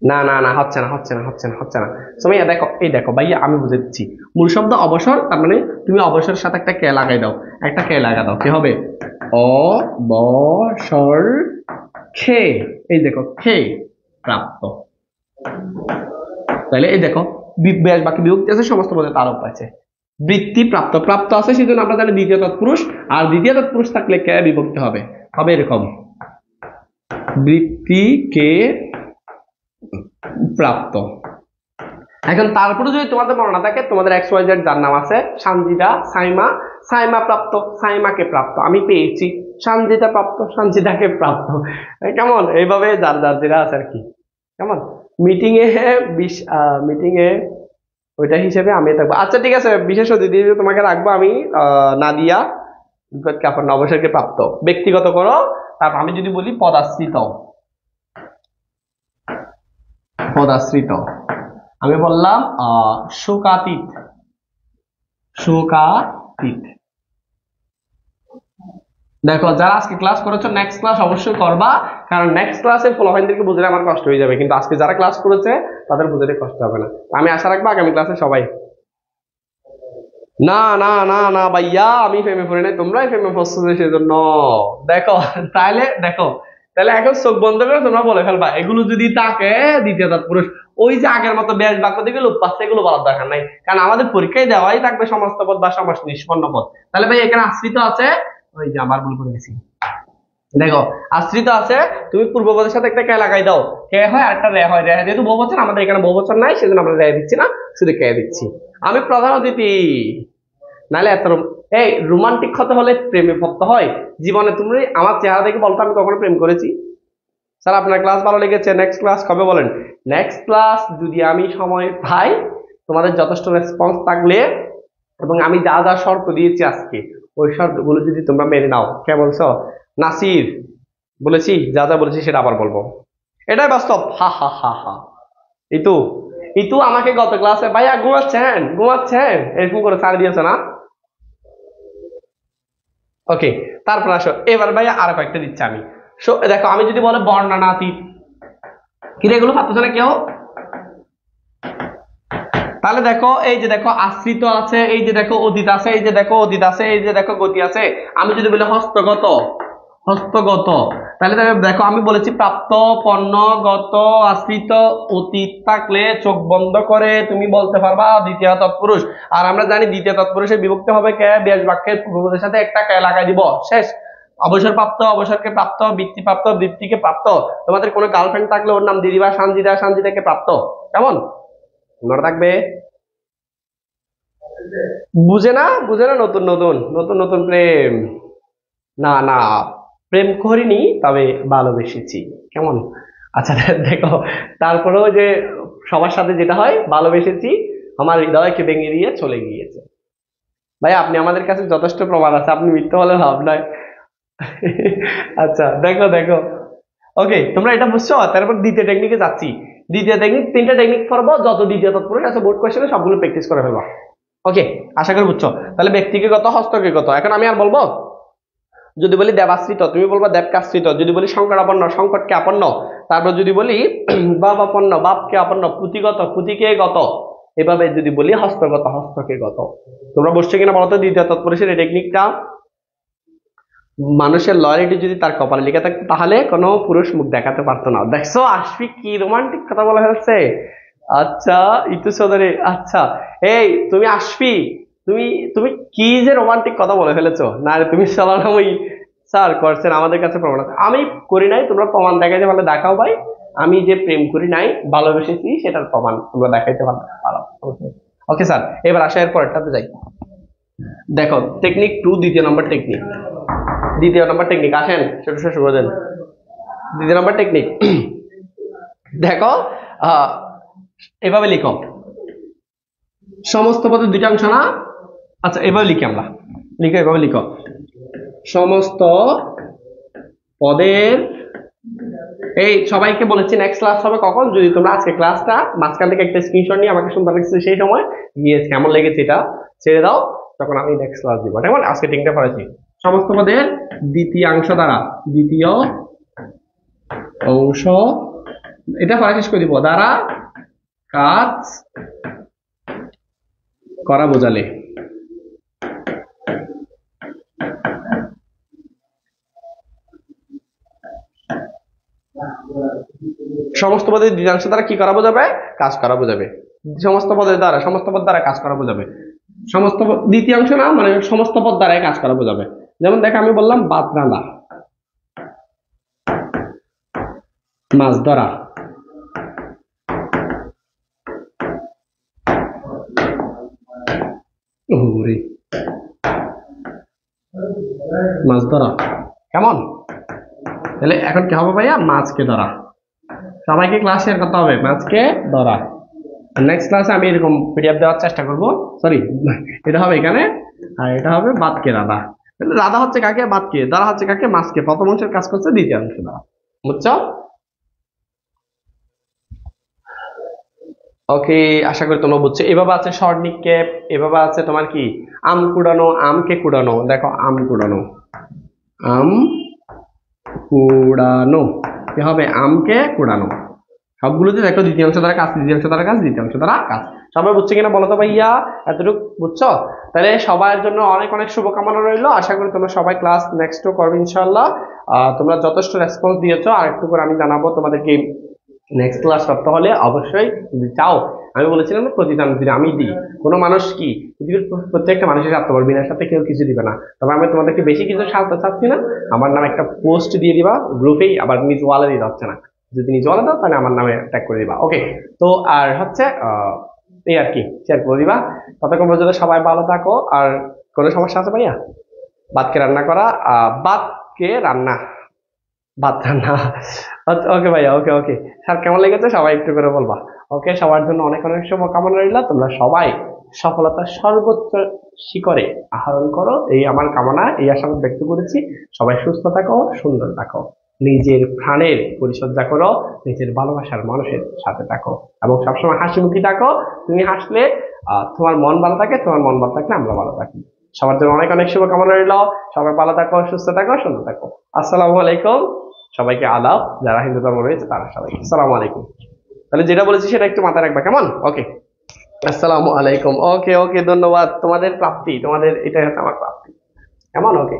না না না, হচ্ছে না হচ্ছে না হচ্ছে না হচ্ছে না। সুমাইয়া দেখো, এই দেখো ভাইয়া, আমি বুঝে দিচ্ছি। মূল শব্দ অবসর, তার মানে তুমি অবসরের সাথে একটা কে লাগাই দাও, একটা কে লাগা দাও, কি হবে? অবসর খে, এই দেখো খে প্রাপ্ত। তাহলে এই দেখো বাকি বিভক্তি আছে, সমস্ত পদে তার আছে। বৃত্তি প্রাপ্ত, প্রাপ্ত আছে সেজন্য আমরা জানি দ্বিতীয় তৎপুরুষ, আর দ্বিতীয় তৎপুরুষ থাকলে কে বিভক্তি হবে, হবে এরকম বৃত্তি কে প্রাপ্ত। এখন তারপরে যদি তোমাদের মনে না থাকে, তোমাদের XYZ যার নাম আছে সানজিদা, সাইমা, সাইমা প্রাপ্ত, সাইমাকে প্রাপ্ত, আমি পেয়েছি। সানজিদা প্রাপ্ত, সানজিদাকে প্রাপ্ত। কেমন? এইভাবে যার যার যেটা আছে আর কি। কেমন? মিটিং এ মিটিং এ ওইটা হিসেবে আমি থাকবো। আচ্ছা ঠিক আছে, বিশেষ অতিথি তোমাকে রাখবো আমি, নাদিয়া কাপড় অবসরকে প্রাপ্ত, ব্যক্তিগত করো। তারপর আমি যদি বলি পদাশ্রিত, পদাশ্রিত। আমি বললাম শোকাতীত, শোকাতীত। দেখো যারা আজকে ক্লাস করেছো, নেক্সট ক্লাস অবশ্যই করবা, কারণ নেক্সট ক্লাসে ফলোয়ারদেরকে বুঝলে আমার কষ্ট হয়ে যাবে, কিন্তু আজকে যারা ক্লাস করেছে তাদের বুঝতে কষ্ট হবে না। আমি আশা রাখবো আগামী ক্লাসে সবাই। না না না না ভাইয়া, আমি ফেমে পড়ি নাই, তোমরাই ফেমে পড়ছো সেজন্য। দেখো তাহলে, দেখো তাহলে এখন চোখ বন্ধ করে তোমরা বলে ফেলবা, এগুলো যদি থাকে দ্বিতীয় তৎপুরুষ, ওই যে আগের মতো ব্যাস বাক্য দিকে লোপ পাচ্ছে, এগুলো বলার দরকার নাই, কারণ আমাদের পরীক্ষায় দেওয়াই থাকবে সমস্ত পদ বা সমাস নিষ্পন্ন পদ। তাহলে ভাই এখানে আশ্রিত আছে, ওই যে আমার ভুল করে গেছি, দেখো আশ্রিত আছে, তুমি পূর্বপদের সাথে একটা কে লাগাই দাও, কে হয় আর একটা রে হয়। রে যেহেতু বহুবচন, আমাদের এখানে বহুবচন নাই, সেজন্য আমরা রে দিচ্ছি না, শুধু কে দিচ্ছি। আমি প্রধান অতিথি, নাহলে এত এই রোমান্টিক হতে হলে প্রেমে পড়তে হয়। জীবনে তুমি আমার চেহারা দেখে বলতো আমি কখনো প্রেম করেছি? স্যার আপনার ক্লাস ভালো লেগেছে, নেক্সট ক্লাস কবে বলেন? নেক্সট ক্লাস যদি আমি সময় পাই, তোমাদের যথেষ্ট রেসপন্স থাকলে, এবং আমি যা যা শর্ত দিয়েছি আজকে, ওই শর্তগুলো যদি তোমরা মেনে নাও। কে বলছো? নাসির বলেছি, যা যা বলেছি সেটা আবার বলবো, এটাই বাস্তব। হা হা হা হা। ইতু, ইতু আমাকে গত ক্লাসে ভাইয়া ঘুমাচ্ছেন ঘুমাচ্ছেন এরকম করে ছাড় দিয়েছে না? ওকে, তারপর আসো এবার ভাইয়া আরো কয়েকটা দিচ্ছি আমি। দেখো আমি যদি বলে বর্ণনাতীত, কি রে এগুলো পাচ্ছ না কেউ? তাহলে দেখো, এই যে দেখো আশ্রিত আছে, এই যে দেখো অতীত আছে, এই যে দেখো অতীত আছে, এই যে দেখো গতি আছে। আমি যদি বলি হস্তগত, হস্তগত, তাহলে দেখো আমি বলেছি প্রাপ্ত, পণ্যগত, আশ্রিত, অতীত থাকলে চোখ বন্ধ করে তুমি বলতে পারবা দ্বিতীয় তৎপুরুষ। আর আমরা জানি দ্বিতীয় তৎপুরুষে বিভক্তি হবে কে, ব্যাস বাক্যের পূর্বপদের সাথে একটা কে লাগাই দিব, শেষ। অবসর প্রাপ্ত, অবসরকে প্রাপ্ত, বৃত্তি প্রাপ্ত, বৃত্তিকে প্রাপ্ত। তোমাদের কোনো গার্লফ্রেন্ড থাকলে ওর নাম দিয়ে দিবা সানজিদা, সানজিদাকে প্রাপ্ত। কেমন? মনে থাকবে? বুঝে না, বুঝে না, নতুন নতুন নতুন নতুন প্রেম। না না, প্রেম করিনি, তবে ভালোবেসেছি। কেমন? আচ্ছা দেখো, তারপরেও যে সবার সাথে যেটা হয়, ভালোবেসেছি, আমার হৃদয়কে ভেঙে দিয়ে চলে গিয়েছে। ভাই আপনি আমাদের কাছে যথেষ্ট প্রমাণ আছে, আপনি মিথ্যে বলে ভাব নাই। আচ্ছা দেখো দেখো, ওকে তোমরা এটা বুঝছো। তারপর দ্বিতীয় টেকনিকে যাচ্ছি। দ্বিতীয় টেকনিক, তিনটা টেকনিক পড়বো, যত দ্বিতীয় তৎপুরুষ আছে বোর্ড কোশ্চেনে সবগুলো প্র্যাকটিস করে ফেলবো। ওকে, আশা করি বুঝছো। তাহলে ব্যক্তিকে কত, হস্তকে কত। এখন আমি আর বলবো, যদি বলি দেবাশ্রিত তুমি বলবো দেবকাশ্রিত, যদি বলি সংকটাপন্ন সংকটকে আপন্ন, তারপর যদি বলি বাবাপন্ন বাপকে আপন্ন, পুঁথিগত পুঁথিকে গত, এভাবে যদি বলি হস্তগত হস্তকে গত, তোমরা বসছো কিনা বলতো? দ্বিতীয় তৎপুরুষের এই টেকনিকটা, মানুষের লয়ালিটি যদি তার কপালে লেখা থাকতো তাহলে কোনো পুরুষ মুখ দেখাতে পারতো না। দেখছো আশফিক কি রোমান্টিক কথা বলা হয়েছে। আচ্ছা ইতু চৌধুরী, আচ্ছা এই তুমি আশফি, তুমি তুমি কি যে রোমান্টিক কথা বলে ফেলেছো। না রে, তুমি সালানামই স্যার করছেন, আমাদের কাছে প্রমাণ আছে। আমি করি নাই, তোমরা প্রমাণ দেখাইতে পারলে দেখাও ভাই। আমি যে প্রেম করি নাই, ভালোবেসেছি, সেটার প্রমাণ তোমরা দেখাইতে পারলে পারো। ওকে স্যার, এবার আসা এর পরেরটাতে যাই। দেখো টেকনিক 2, দ্বিতীয় নম্বর টেকনিক। দ্বিতীয় নম্বর টেকনিক আসেন, ছোট ছোট করে দেন। দ্বিতীয় নম্বর টেকনিক দেখো, এভাবে লিখো, সমস্ত পদের দুইটা অংশ না। আচ্ছা এভাবে লিখি আমরা, লিখো এভাবে লিখো, সমস্ত পদের, এই সবাইকে বলেছি নেক্সট ক্লাস হবে কখন, যদি তোমরা আজকে ক্লাসটা মাঝখান থেকে একটা স্ক্রিনশট নিয়ে আমাকে সুন্দর লাগছে সেই সময় গিয়ে কেমন লেগেছে এটা ছেড়ে দাও, তখন আমি নেক্সট ক্লাস দিব। ঠিক আছে, আজকে তিনটা পড়াচ্ছি। সমস্ত পদের দ্বিতীয়াংশ দ্বারা, দ্বিতীয় অংশ, এটা পড়া শেষ করে দিব, দ্বারা কাজ করা বোঝালে। সমস্ত পদের দ্বিতীয়াংশ দ্বারা কি করা বোঝাবে? কাজ করা বোঝাবে। সমস্ত পদের দ্বারা, সমস্ত পদ দ্বারা কাজ করা বোঝাবে। সমস্ত দ্বিতীয়াংশ না, মানে সমস্ত পদ দ্বারাই কাজ করা বোঝাবে। যেমন দেখো আমি বললাম ভাত রান্না, মাছ ধরা, মাছ ধরা, কেমন? তাহলে এখন কি হবে ভাইয়া? মাছকে ধরা। সবাইকে ক্লাস শেয়ার করতে হবে, মাছকে ধরা। নেক্সট ক্লাসে আমি এরকম পিডিএফ দেওয়ার চেষ্টা করব। সরি, এটা হবে এখানে, আর এটা হবে ভাতকে রাধা। রাধা হচ্ছে কাকে? ভাতকে। ধরা হচ্ছে কাকে? মাছকে। প্রথম অংশের কাজ করছে দ্বিতীয় অংশ দ্বারা। বুঝছো? ওকে, আশা করি তোমরা বুঝছো। এভাবে আছে শর্ট নিক্ষেপ, এভাবে আছে তোমার কি আম কুড়ানো, আমকে কুড়ানো। দেখো আম কুড়ানো, আম কুড়ানো, কি হবে? আমকে কুড়ানো। সবগুলোতে দেখো দ্বিতীয়াংশ দ্বারা কাজ, দ্বিতীয়াংশ দ্বারা কাজ, দ্বিতীয়াংশ দ্বারা কাজ। সবাই বুঝছে কিনা বলো তো ভাইয়া? এতটুকু বুঝছো? তাহলে সবার জন্য অনেক অনেক শুভকামনা রইলো। আশা করি তোমরা সবাই ক্লাস নেক্সটও করবে ইনশাআল্লাহ। তোমরা যথেষ্ট রেসপন্স দিয়েছো, আর একটু করে আমি জানাবো তোমাদেরকে নেক্সট ক্লাস করতে হলে। অবশ্যই যদি চাও, আমি বলেছিলাম না প্রতিদান যদি আমি দিই, কোনো মানুষ কি পৃথিবীর প্রত্যেকটা মানুষের স্বার্থ পারবে, বিনা সাথে কেউ কিছু দিবে না। তবে আমি তোমাদেরকে বেশি কিছু সাহায্য চাচ্ছি না, আমার নামে একটা পোস্ট দিয়ে দিবা গ্রুপেই, আবার নিজ ওয়ালে দিতে হচ্ছে না। যদি নিজ ওয়ালে দাও তাহলে আমার নামে ট্যাগ করে দিবা। ওকে, তো আর হচ্ছে এই আর কি, শেয়ার করে দিবা। ততক্ষণ পর্যন্ত সবাই ভালো থাকো। আর কোনো সমস্যা আছে ভাইয়া? ভাতকে রান্না করা, ভাতকে রান্না, ভাত রান্না। ওকে ভাইয়া, ওকে ওকে স্যার, কেমন লেগেছে সবাই একটু করে বলবা। ওকে, সবার জন্য অনেক অনেক শুভকামনা রইল। তোমরা সবাই সফলতার সর্বোচ্চ শিখরে আহরণ করো, এই আমার কামনা, এই আশাবাদ ব্যক্ত করেছি। সবাই সুস্থ থাকো, সুন্দর থাকো, নিজের প্রাণের পরিচর্যা করো, নিজের ভালোবাসার মানুষের সাথে থাকো, এবং সবসময় হাসি মুখী থাকো। তুমি হাসলে তোমার মন ভালো থাকে, তোমার মন ভালো থাকলে আমরা ভালো থাকি। সবার জন্য অনেক অনেক শুভকামনা রইল। সবাই ভালো থাকো, সুস্থ থাকো, সুন্দর থাকো। আসসালামু আলাইকুম, সবাইকে আদাব। যারা হিন্দু ধর্ম রয়েছে তারা সবাই আসসালামু আলাইকুম। তাহলে যেটা বলেছি সেটা একটু মাথায় রাখবা, কেমন? ওকে, আসসালামু আলাইকুম। ওকে ওকে, ধন্যবাদ। তোমাদের প্রাপ্তি, তোমাদের এটাই হচ্ছে আমার প্রাপ্তি, কেমন? ওকে।